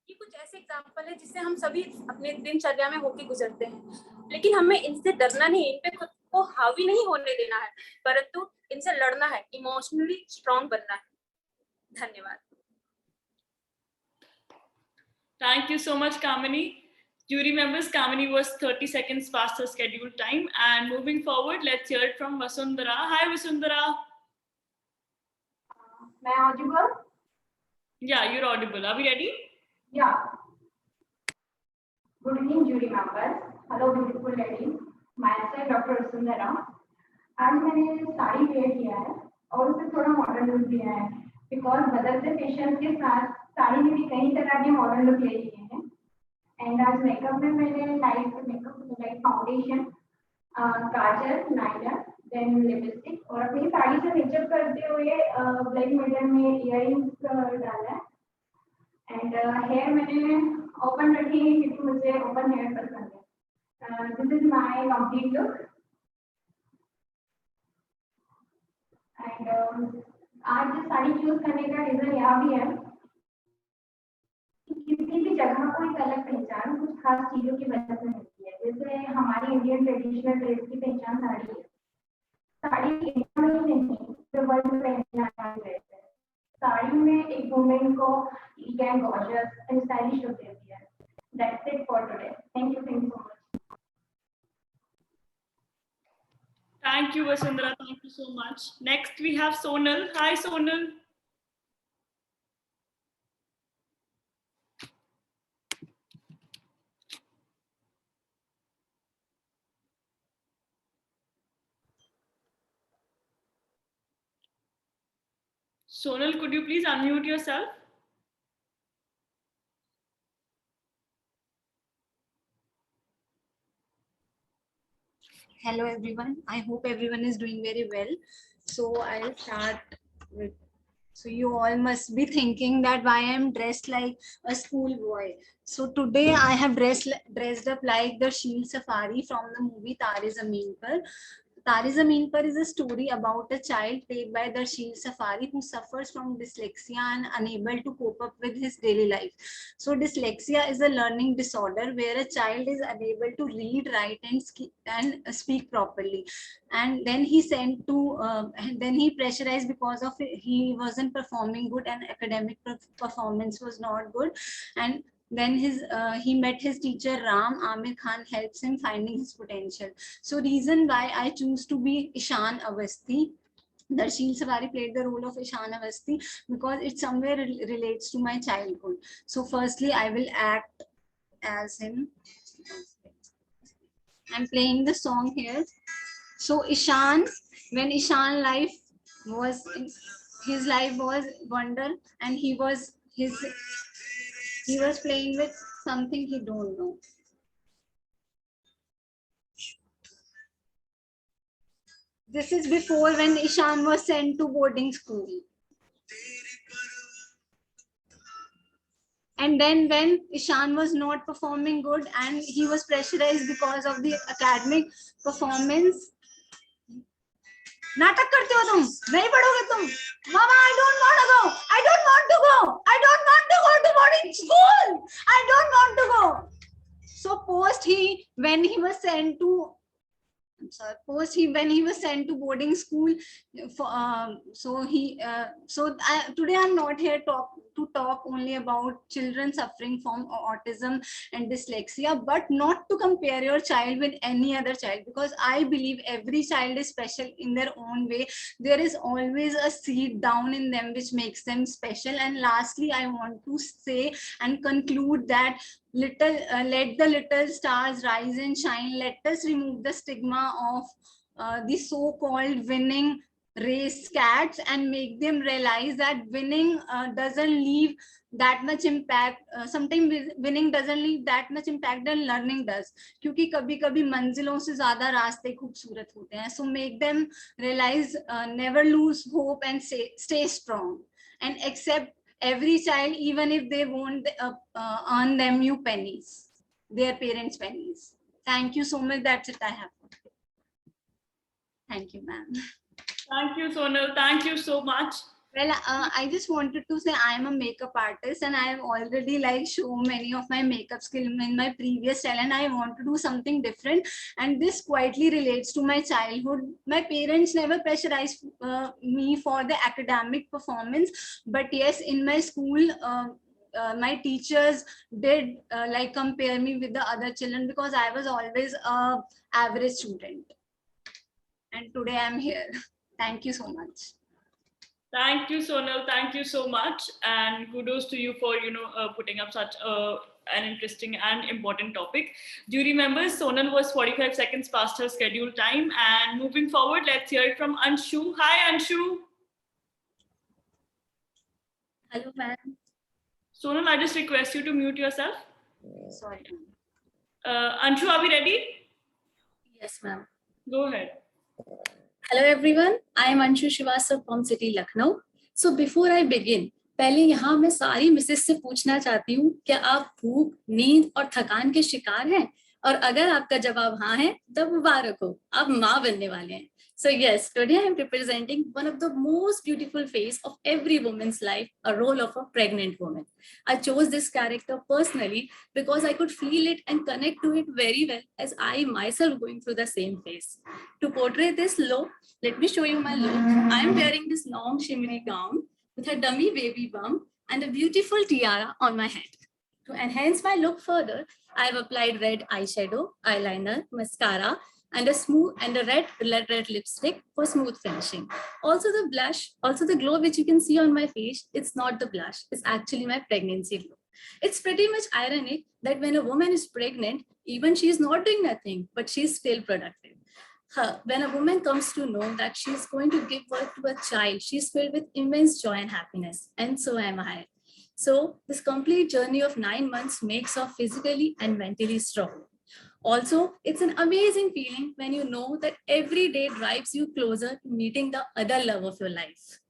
ये कुछ ऐसे एग्जाम्पल है जिससे हम सभी अपने दिनचर्या में होके गुजरते हैं, लेकिन हमें इनसे डरना नहीं, इन पे खुद को हावी नहीं होने देना है, परंतु इनसे लड़ना है, इमोशनली स्ट्रांग बनना है। धन्यवाद। Thank you so much, Kamini. Jury members, Kamini was 30 seconds past her scheduled time. And moving forward, let's hear it from Vasundhara. Hi, Vasundhara. Am I audible? Yeah, you're audible. Are we ready? Yeah. Good evening, jury members. Hello, beautiful ladies. Myself, Dr. Vasundhara. आज मैंने sari where किया है और उसे थोड़ा modern look दिया है, because बदलते फैशन के साथ साड़ी में भी कई तरह के मॉडर्न लुक ले लिए हैं। एंड आज मेकअप में मैंने लाइट फाउंडेशन, काजल, लाइनर, देन लिपस्टिक और अपनी साड़ी से मेकअप करते हुए ब्लैक मीडियम में इयररिंग्स डाला है। एंड हेयर मैंने ओपन रखी है क्योंकि मुझे ओपन हेयर पसंद है। This is my complete look. And आज साड़ी चूज करने का रीजन यह भी है कि किसी भी जगह को एक अलग पहचान कुछ खास चीजों की वजह से मिलती है। जैसे हमारी इंडियन ट्रेडिशनल ड्रेस की पहचान साड़ी है। साड़ी इंडिया में ही नहीं पूरे वर्ल्ड में पहनने वाली ड्रेस है। साड़ी में एक वुमेन को elegant, gorgeous and stylish look देती है। That's it for today. Thank you so much. Thank you, Vasundhara. Thank you so much. Next, we have Sonal. Hi, Sonal. Sonal, could you please unmute yourself? Hello everyone, I hope everyone is doing very well. So I'll start with, so you all must be thinking that why I'm dressed like a schoolboy. So today I have dressed up like the Shield Safari from the movie Taare Zameen Par. Taare Zameen Par is a story about a child played by Darshil Safari who suffers from dyslexia and unable to cope up with his daily life. So dyslexia is a learning disorder where a child is unable to read, write and speak properly. And then he sent to, then he pressurized because of he wasn't performing good and academic performance was not good. And then he met his teacher Ram. Amir Khan helps him finding his potential. So reason why I choose to be Ishan Awasthi, Darshil Safari played the role of Ishan Awasthi because it somewhere relates to my childhood. So firstly, I will act as him. I'm playing the song here. So Ishan, when Ishan life was, his life was wonder and he was playing with something he don't know. This is before when Ishan was sent to boarding school. And then when Ishan was not performing good and he was pressurized because of the academic performance. नाटक करते हो तुम, नहीं पढ़ोगे तुम. Mama, I don't want to go. I don't want to go. I don't want to go to boarding school. I don't want to go. So when he was sent to boarding school, today I'm not here to talk only about children suffering from autism and dyslexia, but not to compare your child with any other child, because I believe every child is special in their own way. There is always a seed down in them which makes them special. And lastly, I want to say and conclude that let the little stars rise and shine. Let us remove the stigma of the so-called winning race cats and make them realize that winning doesn't leave that much impact. Sometimes winning doesn't leave that much impact than learning does, क्योंकि कभी कभी मंजिलों से ज्यादा रास्ते खूबसूरत होते हैं. So make them realize, never lose hope and stay strong and accept every child, even if they won't earn them you pennies, their parents' pennies. Thank you so much. That's it I have. Thank you, ma'am. Thank you, Sonal. Thank you so much. Well, I just wanted to say I am a makeup artist and I have already like shown many of my makeup skill in my previous style, and I want to do something different, and this quietly relates to my childhood. My parents never pressurized me for the academic performance, but yes, in my school, my teachers did like compare me with the other children because I was always a average student, and today I'm here. Thank you so much. Thank you, Sonal. Thank you so much, and kudos to you for putting up such an interesting and important topic. Jury members, Sonal was 45 seconds past her scheduled time, and moving forward, let's hear it from Anshu. Hi, Anshu. Hello, ma'am. Sonal, I just request you to mute yourself. Sorry. Anshu, are we ready? Yes, ma'am. Go ahead. Hello everyone, I am Anshu Srivastava from City Lucknow. So before I begin, पहले यहाँ मैं सारी Mrs से पूछना चाहती हूँ कि आप भूख, नींद और थकान के शिकार हैं, और अगर आपका जवाब हाँ है तब मुबारक हो, आप माँ बनने वाले हैं. So yes, today I am representing one of the most beautiful phase of every woman's life, a role of a pregnant woman. I chose this character personally because I could feel it and connect to it very well, as I myself going through the same phase. To portray this look, let me show you my look. I am wearing this long shimmery gown with a dummy baby bump and a beautiful tiara on my head. To enhance my look further, I have applied red eyeshadow, eyeliner, mascara, and a red lipstick for smooth finishing. Also the blush, also the glow which you can see on my face, it's not the blush, it's actually my pregnancy glow. It's pretty much ironic that when a woman is pregnant, even she is not doing nothing, but she's still productive. When a woman comes to know that she's going to give birth to a child, she's filled with immense joy and happiness, and so am I. So this complete journey of 9 months makes her physically and mentally strong. Also, it's an amazing feeling when you know that every day drives you closer to meeting the other love of your life.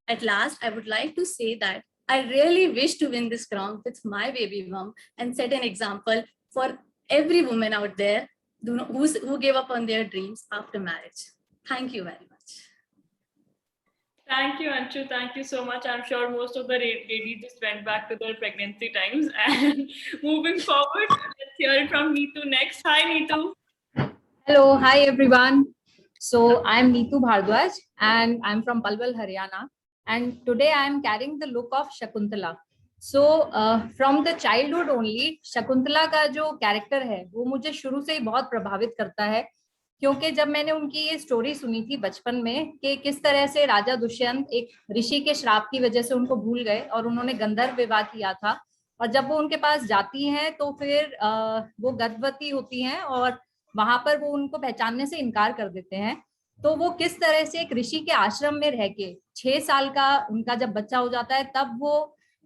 At last, I would like to say that I really wish to win this crown with my baby bump and set an example for every woman out there who gave up on their dreams after marriage. Thank you very much. Thank you, Anshu. Thank you so much. I'm sure most of the ladies just went back to their pregnancy times. And moving forward, let's hear it from Neetu next. Hi, Neetu. Hello, hi everyone. So I'm Neetu Bhardwaj and I'm from Palwal, Haryana. And today I am carrying the look of Shakuntala. So from the childhood only, Shakuntala का जो character है, वो मुझे शुरू से ही बहुत प्रभावित करता है, क्योंकि जब मैंने उनकी ये स्टोरी सुनी थी बचपन में कि किस तरह से राजा दुष्यंत एक ऋषि के श्राप की वजह से उनको भूल गए और उन्होंने गंधर्व विवाह किया था, और जब वो उनके पास जाती हैं तो फिर वो गर्भवती होती हैं और वहां पर वो उनको पहचानने से इनकार कर देते हैं. तो वो किस तरह से एक ऋषि के आश्रम में रह के 6 साल का उनका जब बच्चा हो जाता है तब वो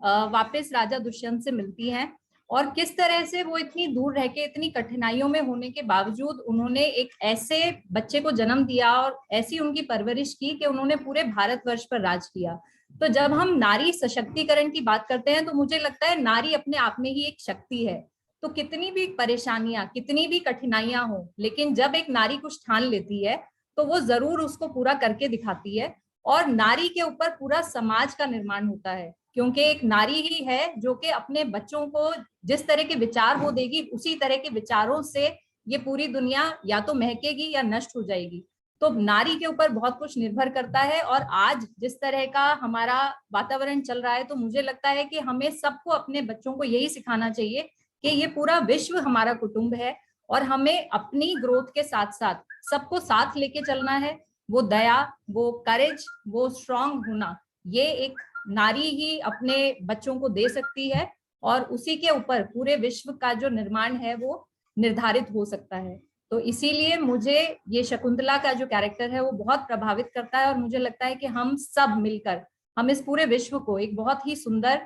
वापस राजा दुष्यंत से मिलती हैं, और किस तरह से वो इतनी दूर रह के इतनी कठिनाइयों में होने के बावजूद उन्होंने एक ऐसे बच्चे को जन्म दिया और ऐसी उनकी परवरिश की कि उन्होंने पूरे भारतवर्ष पर राज किया. तो जब हम नारी सशक्तिकरण की बात करते हैं तो मुझे लगता है नारी अपने आप में ही एक शक्ति है. तो कितनी भी परेशानियां, कितनी भी कठिनाइयां हो, लेकिन जब एक नारी कुछ ठान लेती है तो वो जरूर उसको पूरा करके दिखाती है, और नारी के ऊपर पूरा समाज का निर्माण होता है, क्योंकि एक नारी ही है जो कि अपने बच्चों को जिस तरह के विचार वो देगी उसी तरह के विचारों से ये पूरी दुनिया या तो महकेगी या नष्ट हो जाएगी. तो नारी के ऊपर बहुत कुछ निर्भर करता है, और आज जिस तरह का हमारा वातावरण चल रहा है तो मुझे लगता है कि हमें सबको अपने बच्चों को यही सिखाना चाहिए कि ये पूरा विश्व हमारा कुटुंब है और हमें अपनी ग्रोथ के साथ साथ सबको साथ लेके चलना है. वो दया, वो करेज, वो स्ट्रांग होना, ये एक नारी ही अपने बच्चों को दे सकती है, और उसी के ऊपर पूरे विश्व का जो निर्माण है वो निर्धारित हो सकता है. तो इसीलिए मुझे ये शकुंतला का जो कैरेक्टर है वो बहुत प्रभावित करता है और मुझे लगता है कि हम सब मिलकर हम इस पूरे विश्व को एक बहुत ही सुंदर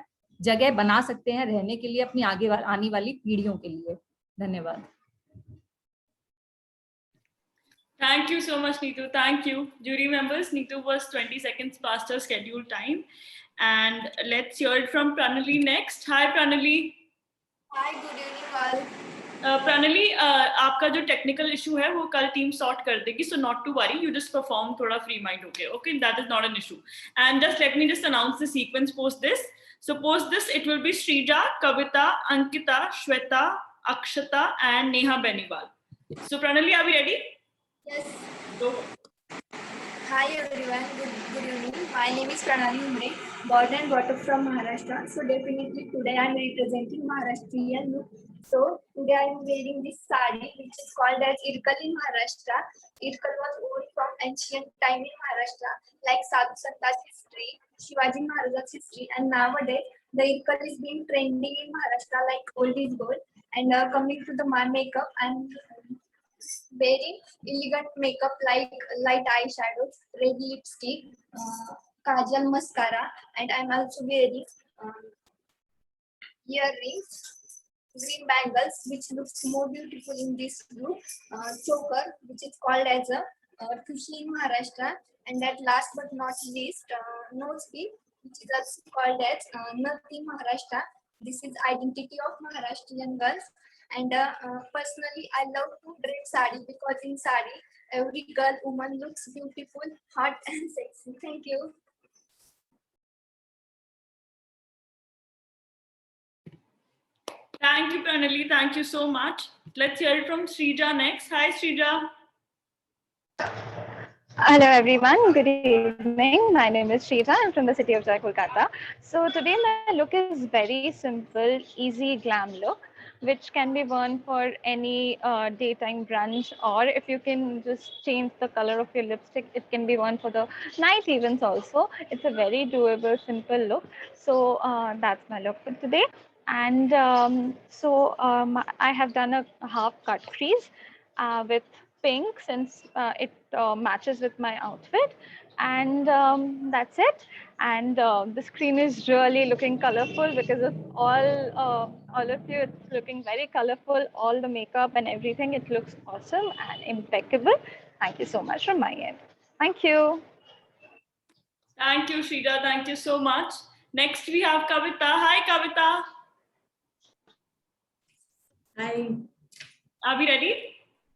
जगह बना सकते हैं रहने के लिए, अपनी आने वाली पीढ़ियों के लिए। धन्यवाद। Thank you so much, Neetu. Thank you. Jury members, Neetu was 20 seconds past her scheduled time. And let's hear it from Pranali next. Hi, Pranali. Hi, good evening all. Pranali, आपका जो टेक्निकल इशू है वो कल team sort कर देगी, so not to worry, you just perform थोड़ा free mind okay, that is not an issue. And just let me just announce the sequence post this. So post this, it will be Shrija, Kavita, Ankita, Shweta, Akshata and Neha Beniwal. So Pranali, are we ready? Yes. Go. Hi everyone, good evening. My name is Pranali Umre, born and brought up from Maharashtra. So definitely today I am representing Maharashtrian look. So today I am wearing this sari which is called as Irkal in Maharashtra. Irkal was old from ancient time in Maharashtra, like Sadhu Santa's history, Shivaji Maharaj's history, and nowadays the Irkal is being trending in Maharashtra like old is gold. And coming to my makeup, I'm wearing elegant makeup like light eyeshadows, red lipstick, kajal, mascara, and I'm also wearing earrings, green bangles, which looks more beautiful in this look, choker, which is called as a Tushi in Maharashtra, and at last but not least, nose pin, which is also called as Nath in Maharashtra. This is identity of Maharashtrian girls. And personally, I love to drape sari because in sari, every girl, woman looks beautiful, hot and sexy. Thank you. Thank you, Pranali. Thank you so much. Let's hear it from Shrija next. Hi, Shrija. Hello everyone, good evening. My name is Shrija. I'm from the city of Jai, Kolkata. So today my look is very simple, easy glam look, which can be worn for any daytime brunch, or if you can just change the color of your lipstick, it can be worn for the night events also. It's a very doable, simple look. So that's my look for today. And I have done a half cut crease with pink, since it matches with my outfit, and that's it. And the screen is really looking colorful because of all of you. It's looking very colorful, all the makeup and everything. It looks awesome and impeccable. Thank you so much from my end. Thank you. Thank you, Shrija. Thank you so much. Next we have Kavita. Hi, Kavita. Hi. Are we ready?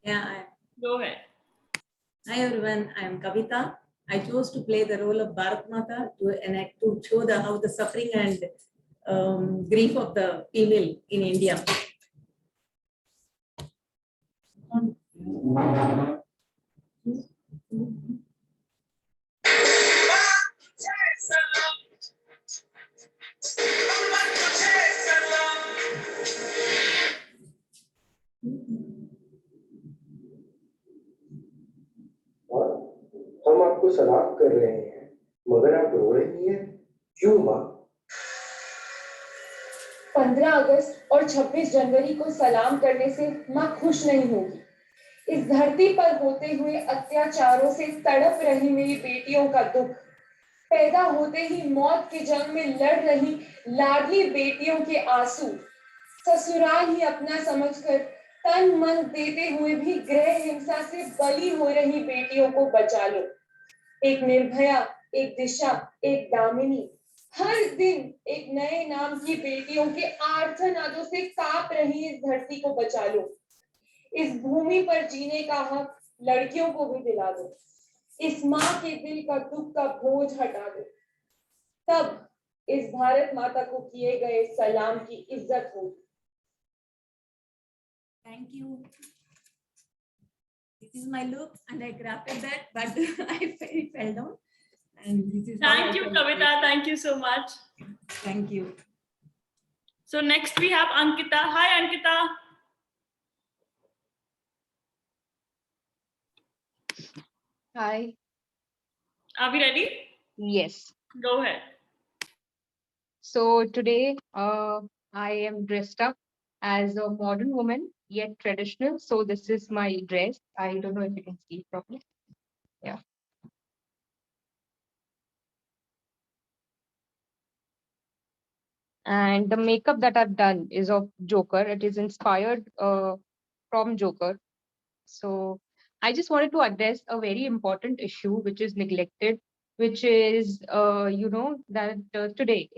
Yeah, I am. Go ahead. Hi everyone, I am Kavita. I chose to play the role of Bharat Mata to show how the suffering and grief of the female in India. हम आपको सलाम कर रहे हैं, मगर आप रो रही हैं, क्यों माँ? 15 अगस्त और 26 जनवरी को सलाम करने से माँ खुश नहीं होगी। इस धरती पर होते हुए अत्याचारों से तड़प रही मेरी बेटियों का दुख, पैदा होते ही मौत के जंग में लड़ रही लाडली बेटियों के आंसू, ससुराल ही अपना समझकर तन मन देते हुए भी गृह हिंसा से बली हो रही बेटियों को बचा लो। एक निर्भया, एक दिशा, एक दामिनी, हर दिन एक नए नाम की बेटियों के आर्तनादों से कांप रही इस धरती को बचा लो। इस भूमि पर जीने का हक लड़कियों को भी दिला दो। इस माँ के दिल का दुख का बोझ हटा दो, तब इस भारत माता को किए गए सलाम की इज्जत होगी। Thank you. This is my look, and I crafted that, but I fell down. And this is. Thank you, Kavita. Thank you so much. Thank you. So next we have Ankita. Hi, Ankita. Hi. Are we ready? Yes. Go ahead. So today I am dressed up as a modern woman, yet traditional. So this is my dress. I don't know if you can see it properly. Yeah. And the makeup that I've done is of Joker. It is inspired from Joker. So I just wanted to address a very important issue which is neglected, which is, that today,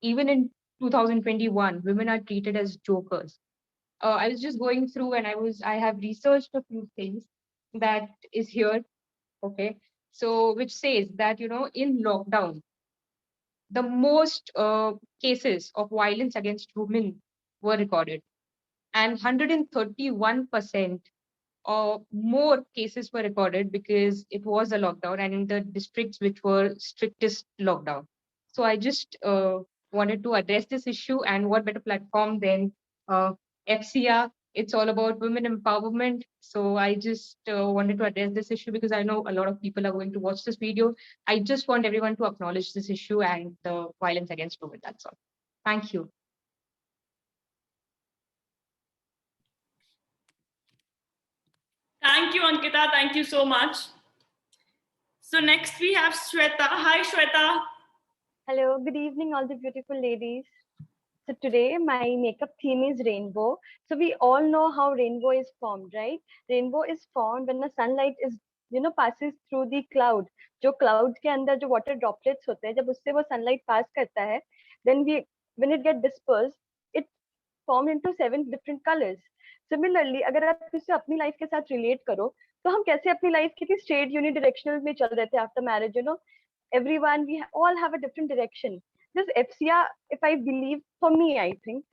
even in 2021, women are treated as jokers. I was just going through and I have researched a few things that is here. Okay. So which says that, in lockdown, the most cases of violence against women were recorded, and 131% or more cases were recorded because it was a lockdown and in the districts which were strictest lockdown. So I just wanted to address this issue, and what better platform than FCR. It's all about women empowerment. So I just wanted to address this issue because I know a lot of people are going to watch this video. I just want everyone to acknowledge this issue and the violence against women. That's all. Thank you. Thank you, Ankita. Thank you so much. So next we have Shweta. Hi, Shweta. Hello, good evening, all the beautiful ladies. So today my makeup theme is rainbow. So we all know how rainbow is formed, right? Rainbow is formed when the sunlight is, passes through the cloud. जो clouds के अंदर जो water droplets होते हैं, जब उससे वो sunlight pass करता है, then when it get dispersed, it formed into 7 different colors. Similarly, अगर आप इसे अपनी life के साथ relate करो, तो हम कैसे अपनी life की straight unidirectional में चल रहे थे after marriage, everyone, we all have a different direction. This FCR, if I believe, for me, I think,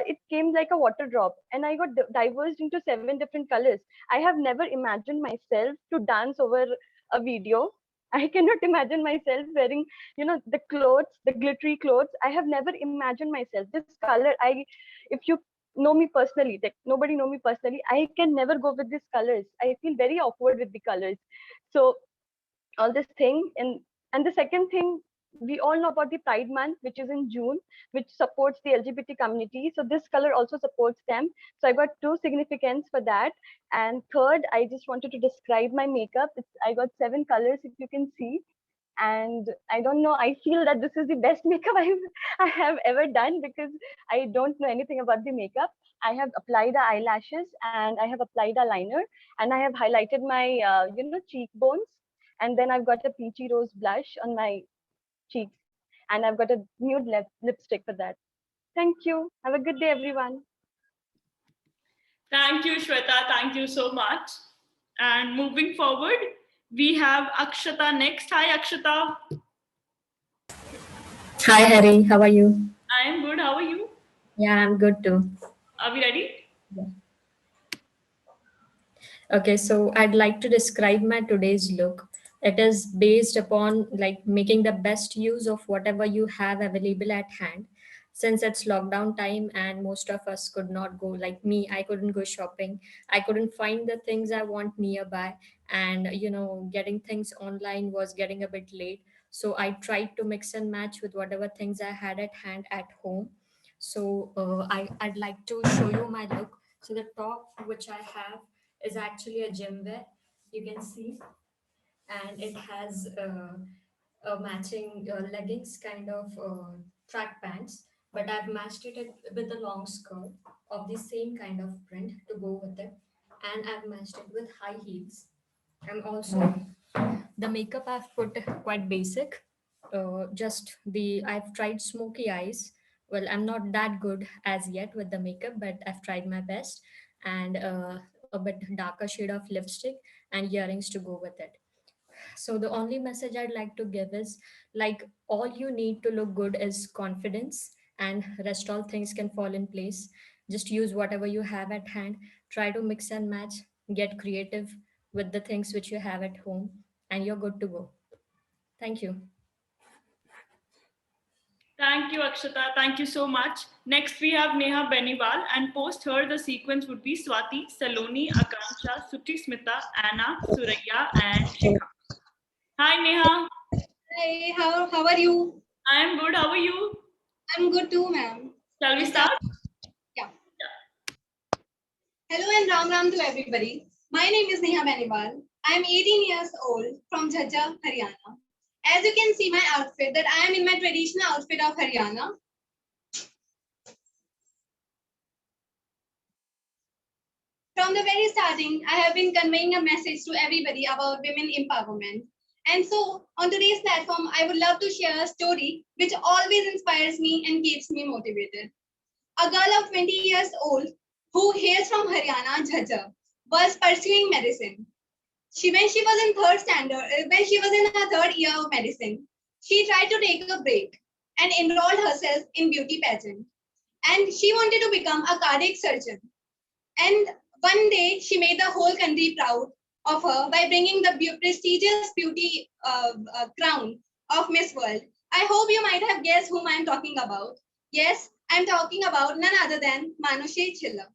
it came like a water drop and I got diverged into 7 different colors. I have never imagined myself to dance over a video. I cannot imagine myself wearing, the clothes, the glittery clothes. I have never imagined myself. This color, if you know me personally, like nobody know me personally, I can never go with these colors. I feel very awkward with the colors. So all this thing, and the second thing, we all know about the Pride Month, which is in June, which supports the LGBT community. So this color also supports them. So I got 2 significance for that. And third, I just wanted to describe my makeup. I got 7 colors, if you can see. And I don't know, I feel that this is the best makeup I have ever done because I don't know anything about the makeup. I have applied the eyelashes and I have applied a liner and I have highlighted my, cheekbones. And then I've got a peachy rose blush on my cheeks. And I've got a nude lipstick for that. Thank you. Have a good day, everyone. Thank you, Shweta. Thank you so much. And moving forward, we have Akshata next. Hi, Akshata. Hi, Harry. How are you? I am good. How are you? Yeah, I'm good too. Are we ready? Yeah. Okay, so I'd like to describe my today's look. It is based upon like making the best use of whatever you have available at hand. Since it's lockdown time and most of us could not go, like me, I couldn't go shopping. I couldn't find the things I want nearby. And, getting things online was getting a bit late. So I tried to mix and match with whatever things I had at hand at home. So I'd like to show you my look. So the top which I have is actually a gym wear. You can see, and it has a matching leggings kind of track pants, but I've matched it with a long skirt of the same kind of print to go with it, and I've matched it with high heels. And also the makeup I've put quite basic. I've tried smoky eyes. Well, I'm not that good as yet with the makeup, but I've tried my best, and a bit darker shade of lipstick and earrings to go with it. So the only message I'd like to give is like all you need to look good is confidence, and rest all things can fall in place. Just use whatever you have at hand, try to mix and match, get creative with the things which you have at home, and you're good to go. Thank you. Thank you, Akshata. Thank you so much. Next, we have Neha Beniwal, and post her, the sequence would be Swati, Saloni, Akansha, Suchi Smita, Anna, Suraya, and Shikha. Hi, Neha. Hi, how are you? I am good. How are you? I'm good too, ma'am. Shall we start? Yeah. Hello and Ram Ram to everybody. My name is Neha Beniwal. I am 18 years old from Jhajjar, Haryana. As you can see my outfit, that I am in my traditional outfit of Haryana. From the very starting, I have been conveying a message to everybody about women empowerment. And so on today's platform, I would love to share a story which always inspires me and keeps me motivated. A girl of 20 years old who hails from Haryana, Jhajjar, was pursuing medicine. When she was in her third year of medicine, she tried to take a break and enrolled herself in beauty pageant. And she wanted to become a cardiac surgeon. And one day she made the whole country proud of her by bringing the prestigious beauty crown of Miss World. I hope you might have guessed whom I am talking about. Yes, I am talking about none other than Manushi Chhillar.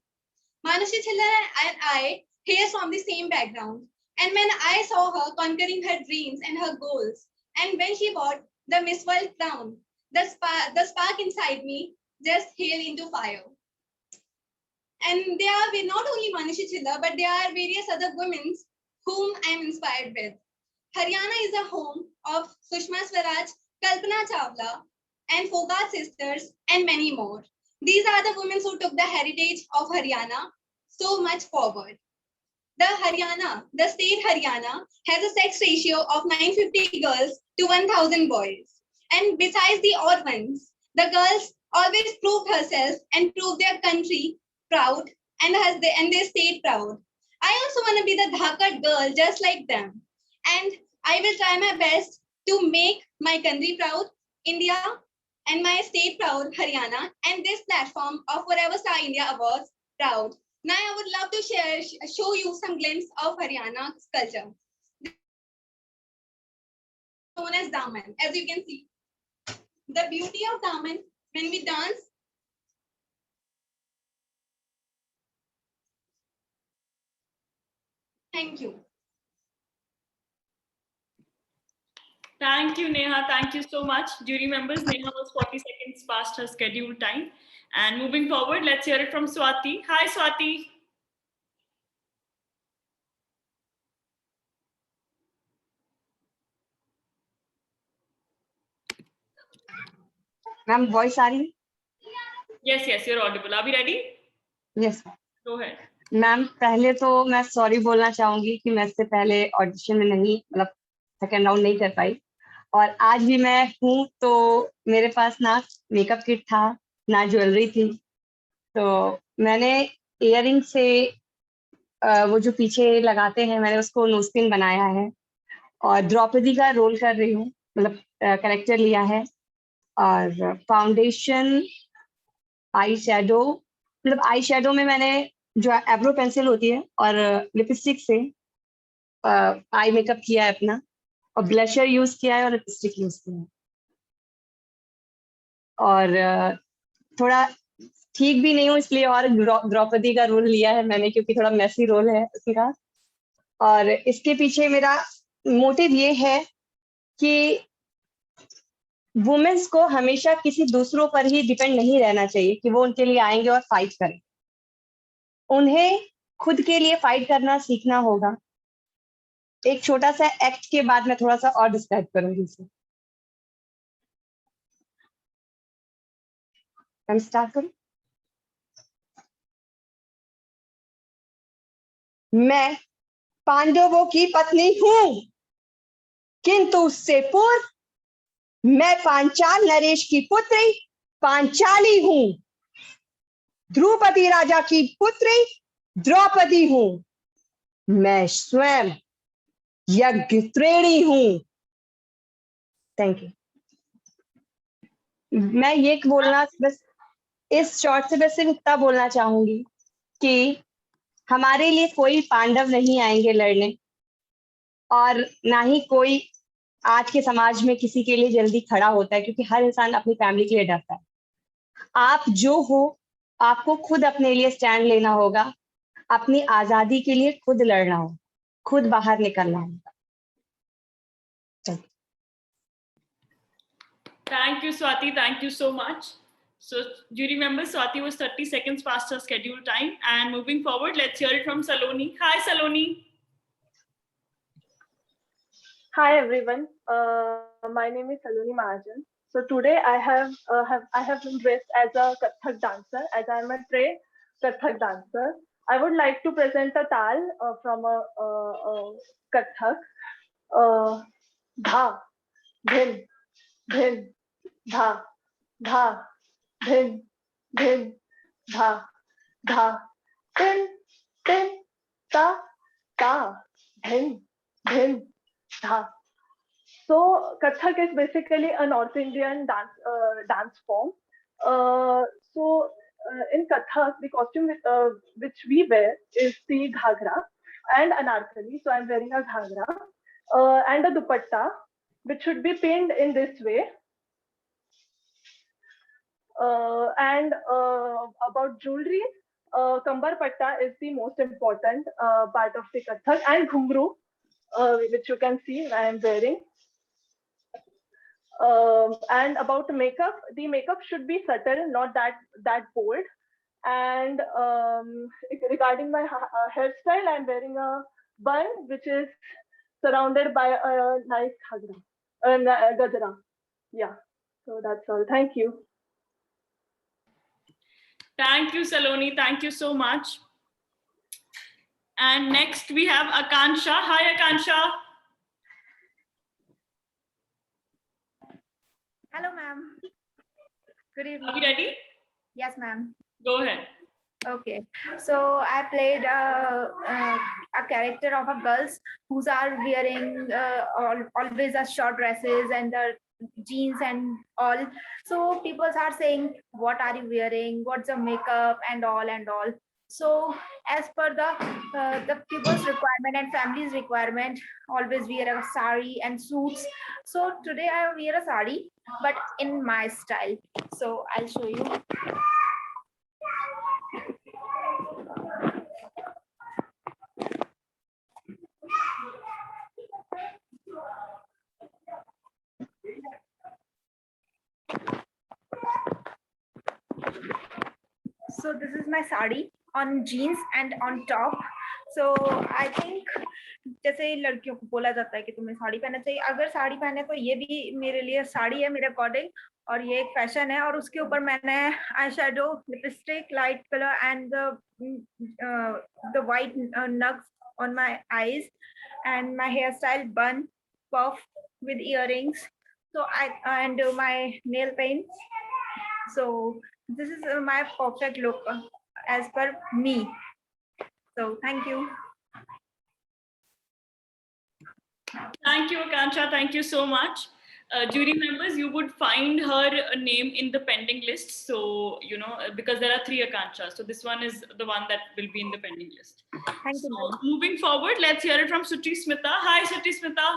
Manushi Chhillar and I hail from the same background. And when I saw her conquering her dreams and her goals, and when she bought the Miss World crown, the spark inside me just hailed into fire. And there are not only Manushi Chhillar, but there are various other women whom I am inspired with. Haryana is the home of Sushma Swaraj, Kalpana Chawla, and Fogart sisters, and many more. These are the women who took the heritage of Haryana so much forward. The state Haryana has a sex ratio of 950 girls to 1,000 boys. And besides the odd ones, the girls always proved herself and proved their country proud and their state proud. I also want to be the Dhaka girl just like them. And I will try my best to make my country proud, India, and my state proud, Haryana, and this platform of Forever Star India Awards proud. Now I would love to show you some glimpse of Haryana's culture. Known as Daman, as you can see. The beauty of Daman, when we dance, thank you. Thank you, Neha. Thank you so much. Jury members, Neha was 40 seconds past her scheduled time. And moving forward, let's hear it from Swati. Hi, Swati. Ma'am, voice आ रही है? Yes, you're audible. Are we ready? Yes. Go ahead. Ma'am पहले तो मैं sorry बोलना चाहूंगी कि मैं इससे पहले ऑडिशन में नहीं मतलब सेकेंड राउंड नहीं कर पाई और आज भी मैं हूँ तो मेरे पास ना मेकअप किट था ना ज्वेलरी थी तो मैंने इयररिंग से वो जो पीछे लगाते हैं मैंने उसको नोस्पिन बनाया है और द्रौपदी का रोल कर रही हूँ मतलब कैरेक्टर लिया है और फाउंडेशन आई शेडो मतलब आई शेडो में मैंने जो एब्रो पेंसिल होती है और लिपस्टिक से आई मेकअप किया है अपना और ब्लशर यूज किया है और लिपस्टिक यूज किया है और थोड़ा ठीक भी नहीं हूँ इसलिए और द्रौपदी का रोल लिया है मैंने क्योंकि थोड़ा मैसी रोल है उसका और इसके पीछे मेरा मोटिव ये है कि वुमेन्स को हमेशा किसी दूसरों पर ही डिपेंड नहीं रहना चाहिए कि वो उनके लिए आएंगे और फाइट करें उन्हें खुद के लिए फाइट करना सीखना होगा एक छोटा सा एक्ट के बाद मैं थोड़ा सा और डिस्क्राइब करूंगी इसे मैं स्टार्ट करूं मैं पांडवों की पत्नी हूं किंतु उससे पूर्व मैं पांचाल नरेश की पुत्री पांचाली हूं द्रौपदी राजा की पुत्री द्रौपदी हूं मैं स्वयं यज्ञत्रेणी हूं थैंक यू मैं ये बोलना बस इस शॉर्ट से बस सिर्फ इतना बोलना चाहूंगी कि हमारे लिए कोई पांडव नहीं आएंगे लड़ने और ना ही कोई आज के समाज में किसी के लिए जल्दी खड़ा होता है क्योंकि हर इंसान अपनी फैमिली के लिए डरता है आप जो हो आपको खुद अपने लिए स्टैंड लेना होगा अपनी आजादी के लिए खुद लड़ना होगा खुद बाहर निकलना होगा Thank you, Swati. Thank you so much. So jury member Swati was 30 seconds past her scheduled time. And moving forward, let's hear it from Saloni. Hi, Saloni. Hi everyone, my name is Saloni Mahajan. So today I have been dressed as a Kathak dancer, as I am a trained Kathak dancer. I would like to present a tal from a Kathak. Dha, dhin, dhin, dha, dha, dhin, dhin, dha, dha, tin, tin, ta, ta, dhin, dhin, dha. So Kathak is basically a North Indian dance form. In Kathak, the costume which we wear is the ghagra and anarkali. So I'm wearing a ghagra and a dupatta, which should be pinned in this way. And about jewelry, kambar patta is the most important part of the Kathak, and ghungru, which you can see I am wearing. And about makeup, the makeup should be subtle, not that bold. And regarding my hairstyle, I'm wearing a bun which is surrounded by a nice gajra. Yeah, so that's all. Thank you. Thank you, Saloni. Thank you so much. And next we have Akansha. Hi, Akansha. Hello, ma'am. Good evening. Are you ready? Yes, ma'am. Go ahead. Okay. So I played a character of a girls who are wearing always a short dresses and the jeans and all. So people are saying, what are you wearing? What's the makeup and all and all. So as per the people's requirement and family's requirement, always wear a sari and suits. So today I wear a sari, but in my style. So I'll show you. So this is my sari on jeans and on top. So I think जैसे लड़कियों को बोला जाता है कि तुम्हें साड़ी पहनना चाहिए, अगर साड़ी पहने तो ये भी मेरे लिए साड़ी है मेरे अकॉर्डिंग, और ये एक फैशन है। और उसके ऊपर मैंने eye shadow, lipstick, light colour and the white नग्स on my eyes, and my hairstyle bun, puff with earrings. So and my nail paint. So this is my perfect look as per me. So thank you. Thank you, Akansha. Thank you so much. Jury members, you would find her name in the pending list. So, you know, because there are 3 Akanshas. So this one is the one that will be in the pending list. Thank you. So, moving forward, let's hear it from Suchi Smita. Hi, Suchi Smita.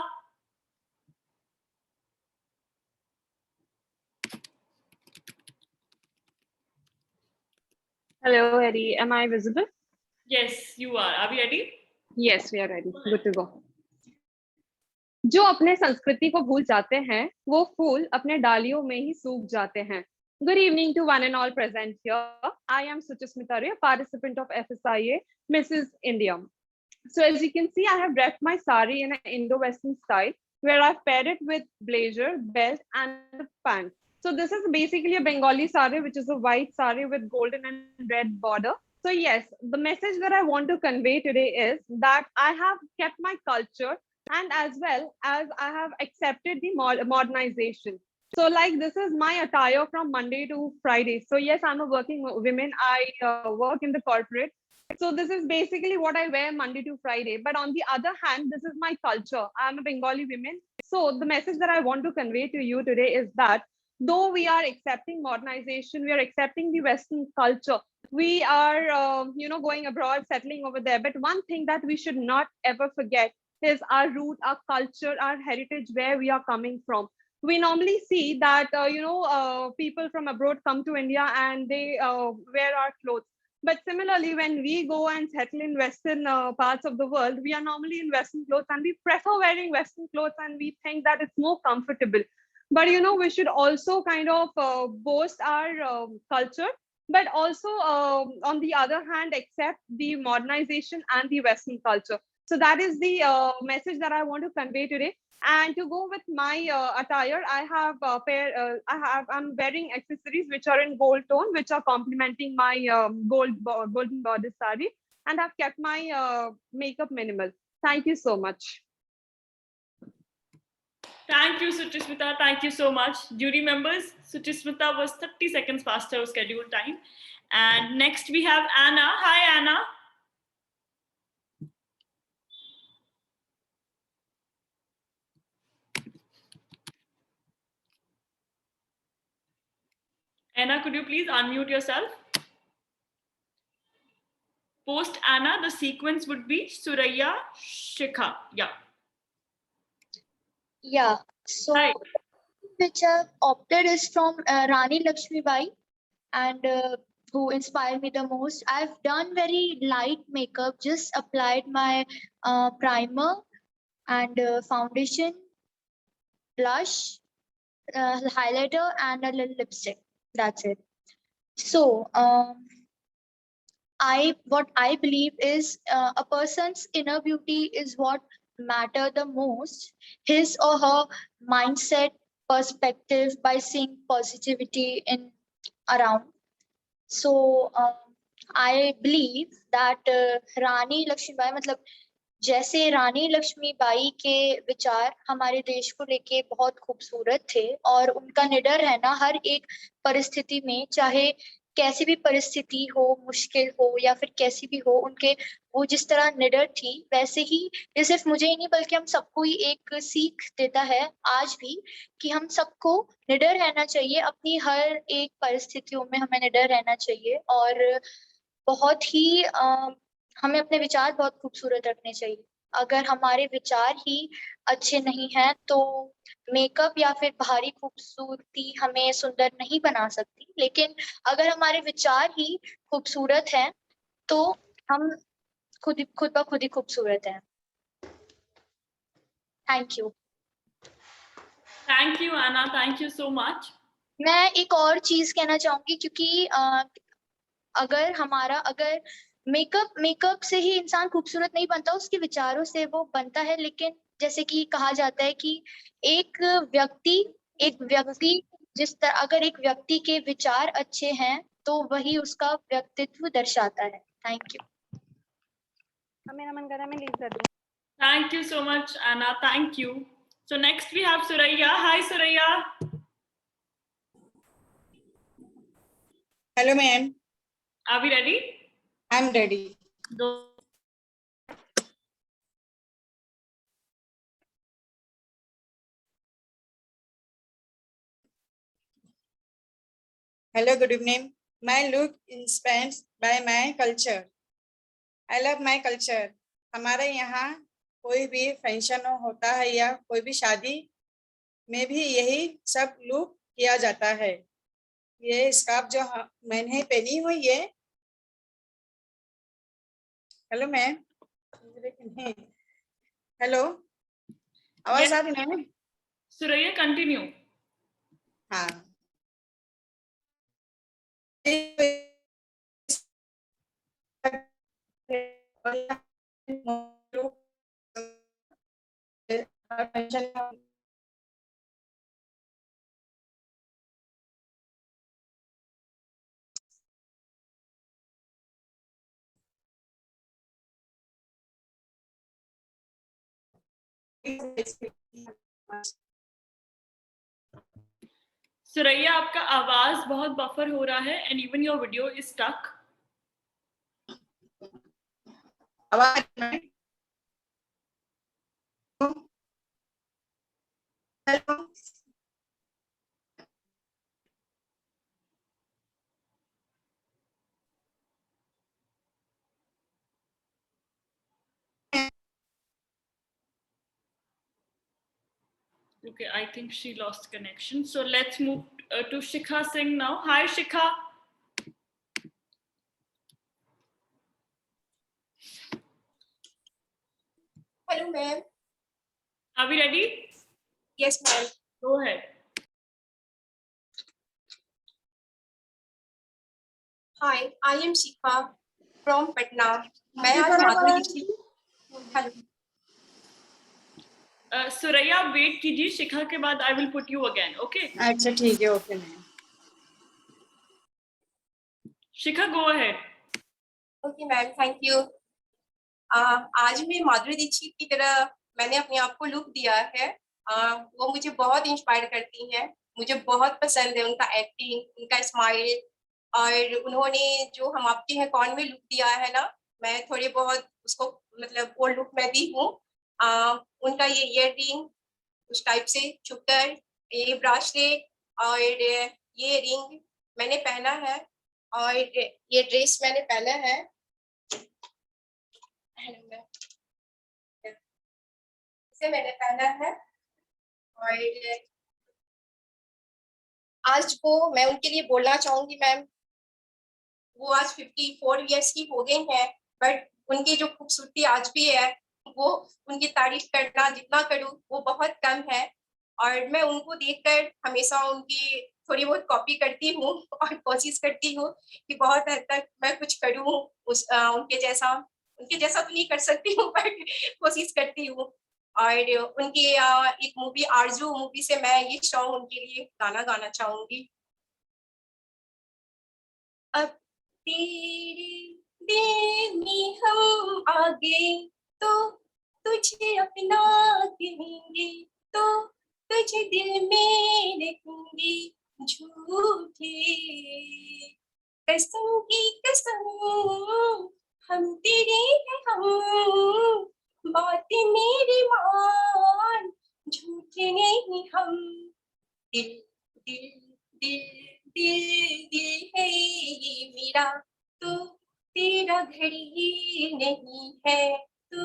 Hello, Eddie. Am I visible? Yes, you are. Are we ready? Yes, we are ready. Good to go. जो अपने संस्कृति को भूल जाते हैं, वो फूल अपने डालियों में ही सूख जाते हैं. Good evening to one and all present here. I am Suchasmita Ray, participant of FSIA, Mrs. India. So as you can see, I have dressed my sari in an Indo-Western style, where I've paired it with blazer, belt, and pants. So this is basically a Bengali sari, which is a white sari with golden and red border. So yes, the message that I want to convey today is that I have kept my culture, and as well as I have accepted the modernization. So like this is my attire from Monday to Friday. So yes, I'm a working woman. I work in the corporate. So this is basically what I wear Monday to Friday. But on the other hand, this is my culture. I'm a Bengali woman. So the message that I want to convey to you today is that though we are accepting modernization, we are accepting the Western culture, we are, going abroad, settling over there. But one thing that we should not ever forget is our root, our culture, our heritage, where we are coming from. We normally see that, people from abroad come to India and they wear our clothes. But similarly, when we go and settle in Western parts of the world, we are normally in Western clothes and we prefer wearing Western clothes and we think that it's more comfortable. but we should also kind of boast our culture, but also on the other hand accept the modernization and the Western culture. So that is the message that I want to convey today. And to go with my attire, I'm wearing accessories which are in gold tone, which are complementing my golden bodice sari, and I've kept my makeup minimal. Thank you so much. Thank you, Suchismita. Thank you so much. Jury members, Suchismita was 30 seconds past her scheduled time. And next we have Anna. Hi, Anna. Anna, could you please unmute yourself? Post Anna, the sequence would be Suraya, Shikha. Yeah. Yeah. So, which I've opted is from Rani Lakshmibai, and who inspired me the most. I've done very light makeup, just applied my primer and foundation, blush, highlighter, and a little lipstick. That's it. So, what I believe is a person's inner beauty is what matter the most. His or her mindset, perspective, by seeing positivity in around. So I believe that रानी लक्ष्मीबाई मतलब जैसे रानी लक्ष्मीबाई के विचार हमारे देश को लेके बहुत खूबसूरत थे, और उनका निडर रहना हर एक परिस्थिति में, चाहे कैसी भी परिस्थिति हो, मुश्किल हो या फिर कैसी भी हो, उनके वो जिस तरह निडर थी, वैसे ही ये सिर्फ मुझे ही नहीं बल्कि हम सबको ही एक सीख देता है आज भी कि हम सबको निडर रहना चाहिए। अपनी हर एक परिस्थितियों में हमें निडर रहना चाहिए, और बहुत ही हमें अपने विचार बहुत खूबसूरत रखने चाहिए। अगर हमारे विचार ही अच्छे नहीं हैं तो मेकअप या फिर बाहरी खूबसूरती हमें सुंदर नहीं बना सकती, लेकिन अगर हमारे विचार ही खूबसूरत हैं तो हम खुद ब खुद ही खूबसूरत हैं। Thank you. Thank you, Anna. Thank you so much. मैं एक और चीज कहना चाहूंगी, क्योंकि अगर मेकअप से ही इंसान खूबसूरत नहीं बनता, उसके विचारों से वो बनता है। लेकिन जैसे कि कहा जाता है कि एक व्यक्ति जिस तरह, अगर एक व्यक्ति के विचार अच्छे हैं तो वही उसका व्यक्तित्व दर्शाता है। Thank you. मेरा मन कर रहा है मैं लीव कर दूं। Thank you so much, Anna. Thank you. So next we have Suraya. Hi, Suraya. Hello, ma'am. Are we ready? I'm ready. Go. Hello, good evening. My look inspired by my culture. I love my culture. हमारे यहाँ कोई भी function होता है या कोई भी शादी में भी यही सब लुक किया जाता है। ये स्कार्फ जो मैंने पहनी हुई है, हेलो मैम, हेलो, आवाज आ रही है मैम? Suraya, continue. हाँ, Suraya, आपका आवाज बहुत बफर हो रहा है and even your video is stuck. आवाज hello, Okay, I think she lost connection. So let's move to Shikha Singh now. Hi, Shikha. Hello, ma'am. Are we ready? Yes, ma'am. Go ahead. Hi, I am Shikha from Patna. मैं आज Madhuri Dixit hello Suraya, wait कीजिए, शिखा के बाद I will put you again, okay? अच्छा ठीक है, okay ma'am. Shikha, go ahead. Okay ma'am, thank you. आज मैं माधुरी दीक्षित की तरह मैंने अपने आप को लुक दिया है। वो मुझे बहुत इंस्पायर करती हैं, मुझे बहुत पसंद है उनका एक्टिंग, उनका स्माइल, और उन्होंने जो हम आपके हैं कौन में लुक दिया है ना, मैं थोड़ी बहुत उसको मतलब वो लुक में दी हूँ। उनका ये ईयररिंग उस टाइप से छुकर, ये ब्रासलेट और ये रिंग मैंने पहना है, और ये ड्रेस मैंने पहना है। इसे मैंने पहना है, और आज वो मैं उनके लिए बोलना चाहूंगी मैम, वो आज 54 इयर्स की हो गई हैं, बट उनकी जो खूबसूरती आज भी है, वो उनकी तारीफ करना जितना करूँ वो बहुत कम है। और मैं उनको देखकर हमेशा उनकी थोड़ी बहुत कॉपी करती हूँ और कोशिश करती हूँ कि बहुत हद तक मैं कुछ करूँ उनके जैसा तो नहीं कर सकती हूँ, पर कोशिश करती हूँ। और उनकी एक मूवी आरजू मूवी से मैं ये सॉन्ग उनके लिए गाना गाना चाहूंगी। अब तेरे दिल में हम आगे तो तुझे अपना कहेंगे, तो तुझे दिल में रखेंगे झूठे, कसम की कसम हम तेरे हैं हम, बात मेरी मान झूठे नहीं हम, दिल दिल दिल दिल दिल है ये मेरा, तो तेरा घड़ी नहीं है, तो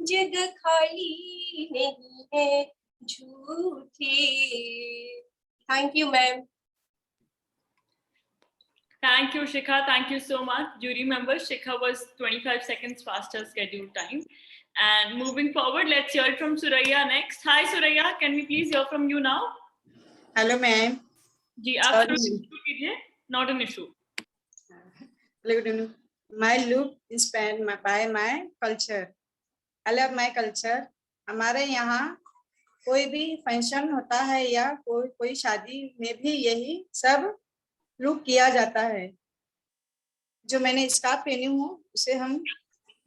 जग खाली नहीं है झूठे। Thank you ma'am. Thank you, Shikha. Thank you so much. Jury member, Shikha was 25 seconds faster scheduled time. And moving forward, let's hear it from Suraya next. Hi, Suraya. Can we please hear from you now? Hello ma'am. जी, आप शुरू कीजिए. Not an issue. My look inspired by my culture. I love my culture. हमारे यहाँ कोई भी function होता है या कोई शादी में भी यही सब लुक किया जाता है। जो मैंने स्कार्फ पहनी हूँ उसे हम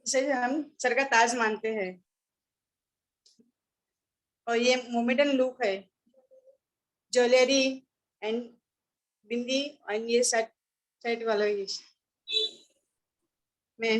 सर का ताज मानते हैं, और ये मोमेडन लुक है, ज्वेलरी एंड बिंदी और ये शर्ट वाला ये मैं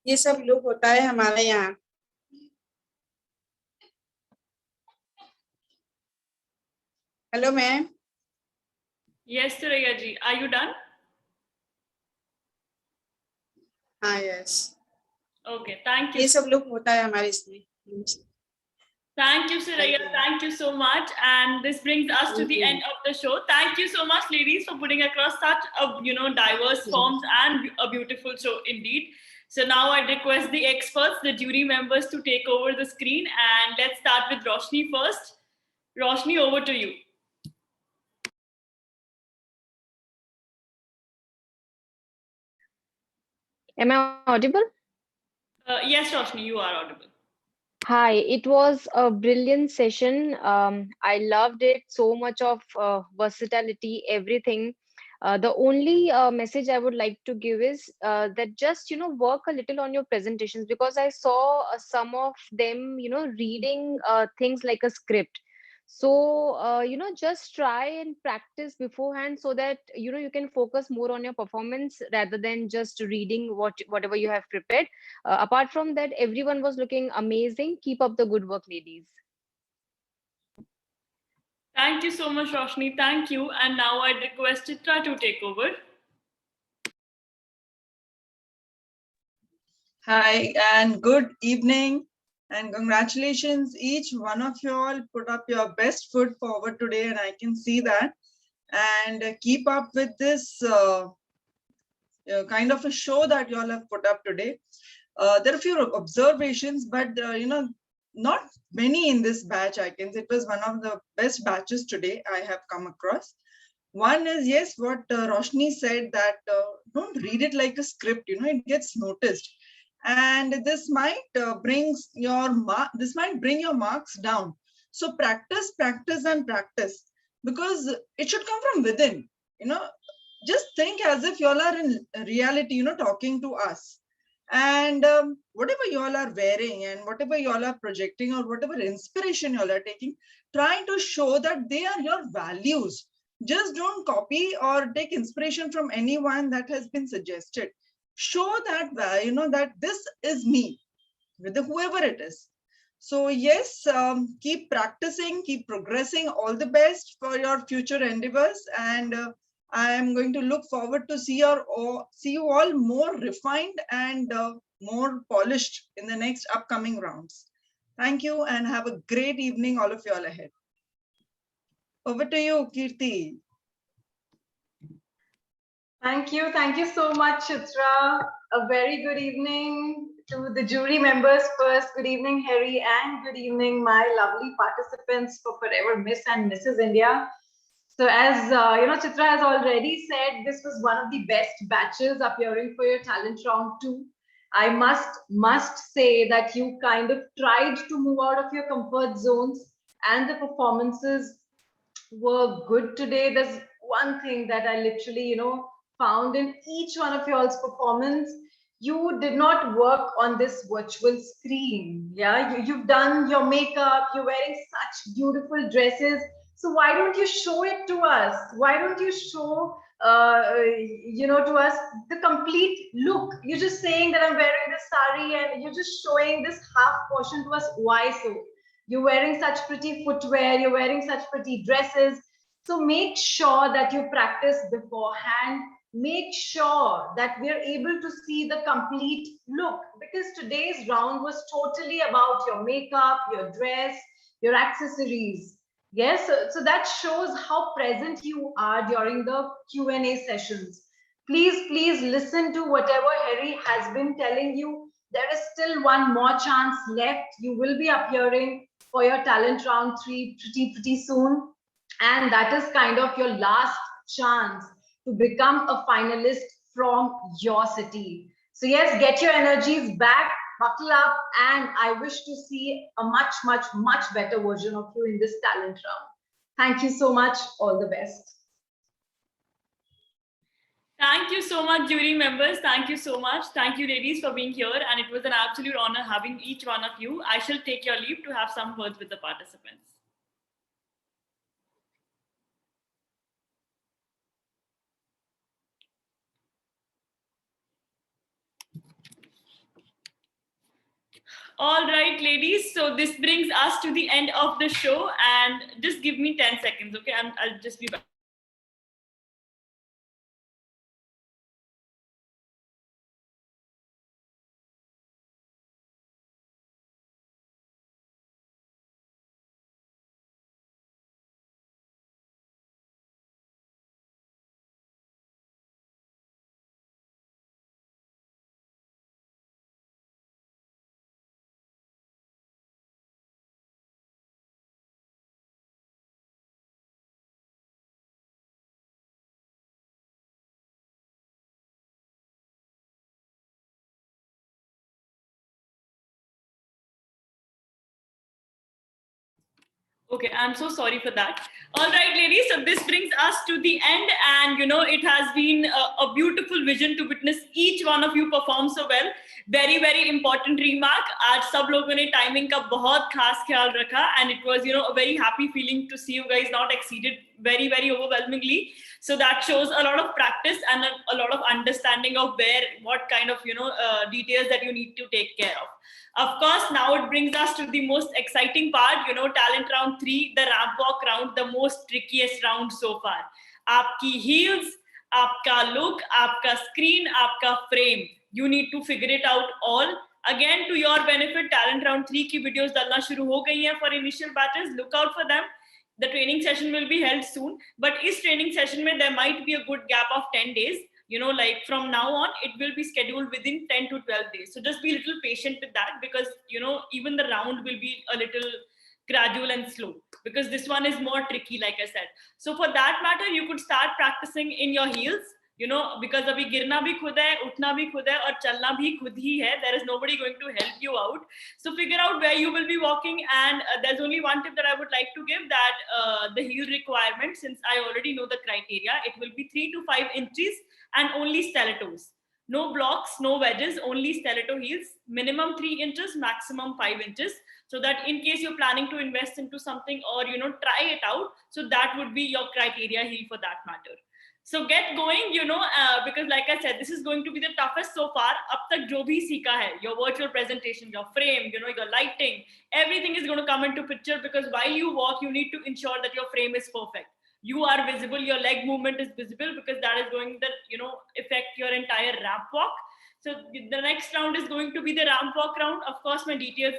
ये सब लुक होता है हमारे यहाँ। Hello ma'am. Yes, Suraya ji. Are you done? हाँ, yes. Okay, thank you. ये सब लुक होता है हमारे इसमें। Thank you, Suraya. Thank you so much. And this brings us to the end of the show. Thank you so much, ladies, for putting across such a diverse forms and a beautiful show indeed. So now I request the experts, the jury members, to take over the screen, and let's start with Roshni first. Roshni, over to you. Am I audible? Yes, Roshni, you are audible. Hi, it was a brilliant session. I loved it. So much of versatility, everything. The only message I would like to give is that just work a little on your presentations, because I saw some of them reading things like a script. So just try and practice beforehand, so that you can focus more on your performance rather than just reading whatever you have prepared. Apart from that, everyone was looking amazing. Keep up the good work, ladies. Thank you so much, Roshni. Thank you. And now I request Chitra to take over. Hi, and good evening And congratulations, each one of you all put up your best foot forward today, and I can see that. And keep up with this kind of a show that you all have put up today. There are a few observations, but not many in this batch. I can say it was one of the best batches today I have come across. One is, yes, what Roshni said, that don't read it like a script, it gets noticed. And this might bring your marks down. So practice, practice, and practice, because it should come from within. Just think as if you all are in reality, talking to us. And whatever you all are wearing and whatever you all are projecting or whatever inspiration you all are taking, trying to show that they are your values. Just don't copy or take inspiration from anyone that has been suggested. Show that, that this is me, with whoever it is. So yes, keep practicing, keep progressing. All the best for your future endeavors. And I am going to look forward to see you all more refined and more polished in the next upcoming rounds. Thank you and have a great evening, all of you all ahead. Over to you, Kirti. Thank you so much, Chitra. A very good evening to the jury members first. Good evening, Harry, and good evening, my lovely participants for Forever Miss and Mrs. India. So as Chitra has already said, this was one of the best batches appearing for your talent round 2. I must say that you kind of tried to move out of your comfort zones, and the performances were good today. There's one thing that I literally, found in each one of y'all's performance. You did not work on this virtual screen. Yeah, you've done your makeup, you're wearing such beautiful dresses. So why don't you show it to us? Why don't you show, to us the complete look? You're just saying that I'm wearing this sari and you're just showing this half portion to us. Why so? You're wearing such pretty footwear, you're wearing such pretty dresses. So make sure that you practice beforehand. Make sure that we're able to see the complete look, because today's round was totally about your makeup, your dress, your accessories. Yes, so that shows how present you are during the Q&A sessions. Please listen to whatever Harry has been telling you. There is still one more chance left. You will be appearing for your talent round 3 pretty soon. And that is kind of your last chance to become a finalist from your city. So yes, get your energies back, buckle up, and I wish to see a much better version of you in this talent round. Thank you so much. All the best. Thank you so much, jury members. Thank you so much. Thank you, ladies, for being here. And it was an absolute honor having each one of you. I shall take your leave to have some words with the participants. All right, ladies. So this brings us to the end of the show. And just give me 10 seconds, okay? I'll just be back. Okay, I'm so sorry for that. All right, ladies, so this brings us to the end, and it has been a beautiful vision to witness each one of you perform so well. Very important remark. आज सब लोगों ने timing का बहुत खास ख्याल रखा, and it was a very happy feeling to see you guys not exceeded very overwhelmingly. So that shows a lot of practice and a lot of understanding of what kind of details that you need to take care of. Of course, now it brings us to the most exciting part, talent round 3, the ramp walk round, the most trickiest round so far. Aapki heels, aapka look, aapka screen, aapka frame. You need to figure it out all. Again, to your benefit, talent round 3 की videos डालना शुरू हो गई हैं for initial batches. Look out for them. The training session will be held soon, but is training session में there might be a good gap of 10 days. You know, like from now on, it will be scheduled within 10 to 12 days. So just be a little patient with that, because, you know, even the round will be a little gradual and slow, because this one is more tricky, like I said. So for that matter, you could start practicing in your heels, you know, because abhi girna bhi khud hai, utna bhi khud hai, aur chalna bhi khud hi hai. There is nobody going to help you out. So figure out where you will be walking, and there's only one tip that I would like to give, that the heel requirement, since I already know the criteria, it will be 3 to 5 inches and only stilettos. No blocks, no wedges, only stiletto heels, minimum 3 inches, maximum 5 inches. So that in case you're planning to invest into something, or, you know, try it out, so that would be your criteria heel for that matter. So get going, you know, because like I said, this is going to be the toughest so far. Ab tak jo bhi seekha hai, your virtual presentation, your frame, you know, your lighting, everything is going to come into picture, because while you walk, you need to ensure that your frame is perfect. You are visible, your leg movement is visible, because that is going to, you know, affect your entire ramp walk. So the next round is going to be the ramp walk round. Of course, my details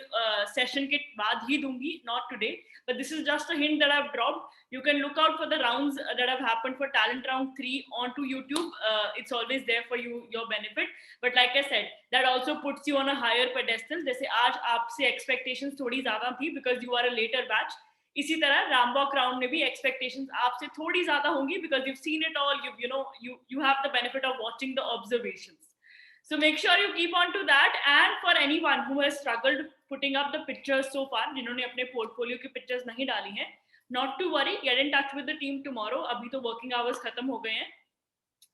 session ke baad hi dungi, not today, but this is just a hint that I've dropped. You can look out for the rounds that have happened for talent round 3 onto YouTube. It's always there for you, your benefit. But like I said, that also puts you on a higher pedestal. जैसे आज आपसे expectations थोड़ी ज़्यादा थी, because you are a later batch. इसी तरह Ram walk round में भी expectations आपसे थोड़ी ज़्यादा होंगी, because you've seen it all. You know, you have the benefit of watching the observations. So make sure you keep on to that. And for anyone who has struggled putting up the pictures so far, जिन्होंने अपने portfolio की pictures नहीं डाली हैं, not to worry, get in touch with the team tomorrow. अभी तो working hours खत्म हो गए हैं.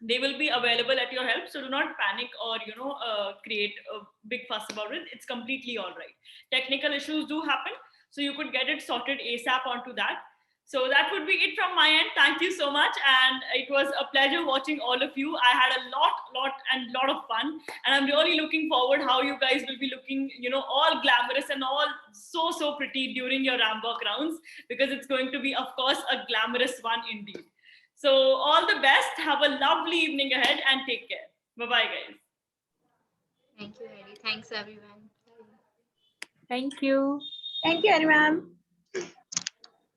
They will be available at your help, so do not panic or, you know, create a big fuss about it. It's completely all right. Technical issues do happen, so you could get it sorted ASAP onto that. So that would be it from my end. Thank you so much, and it was a pleasure watching all of you. I had a lot of fun, and I'm really looking forward how you guys will be looking, you know, all glamorous and all so pretty during your Rambok rounds, because it's going to be, of course, a glamorous one indeed. So all the best. Have a lovely evening ahead, and take care. Bye-bye, guys. Thank you, Harry. Thanks, everyone. Thank you. Thank you, everyone.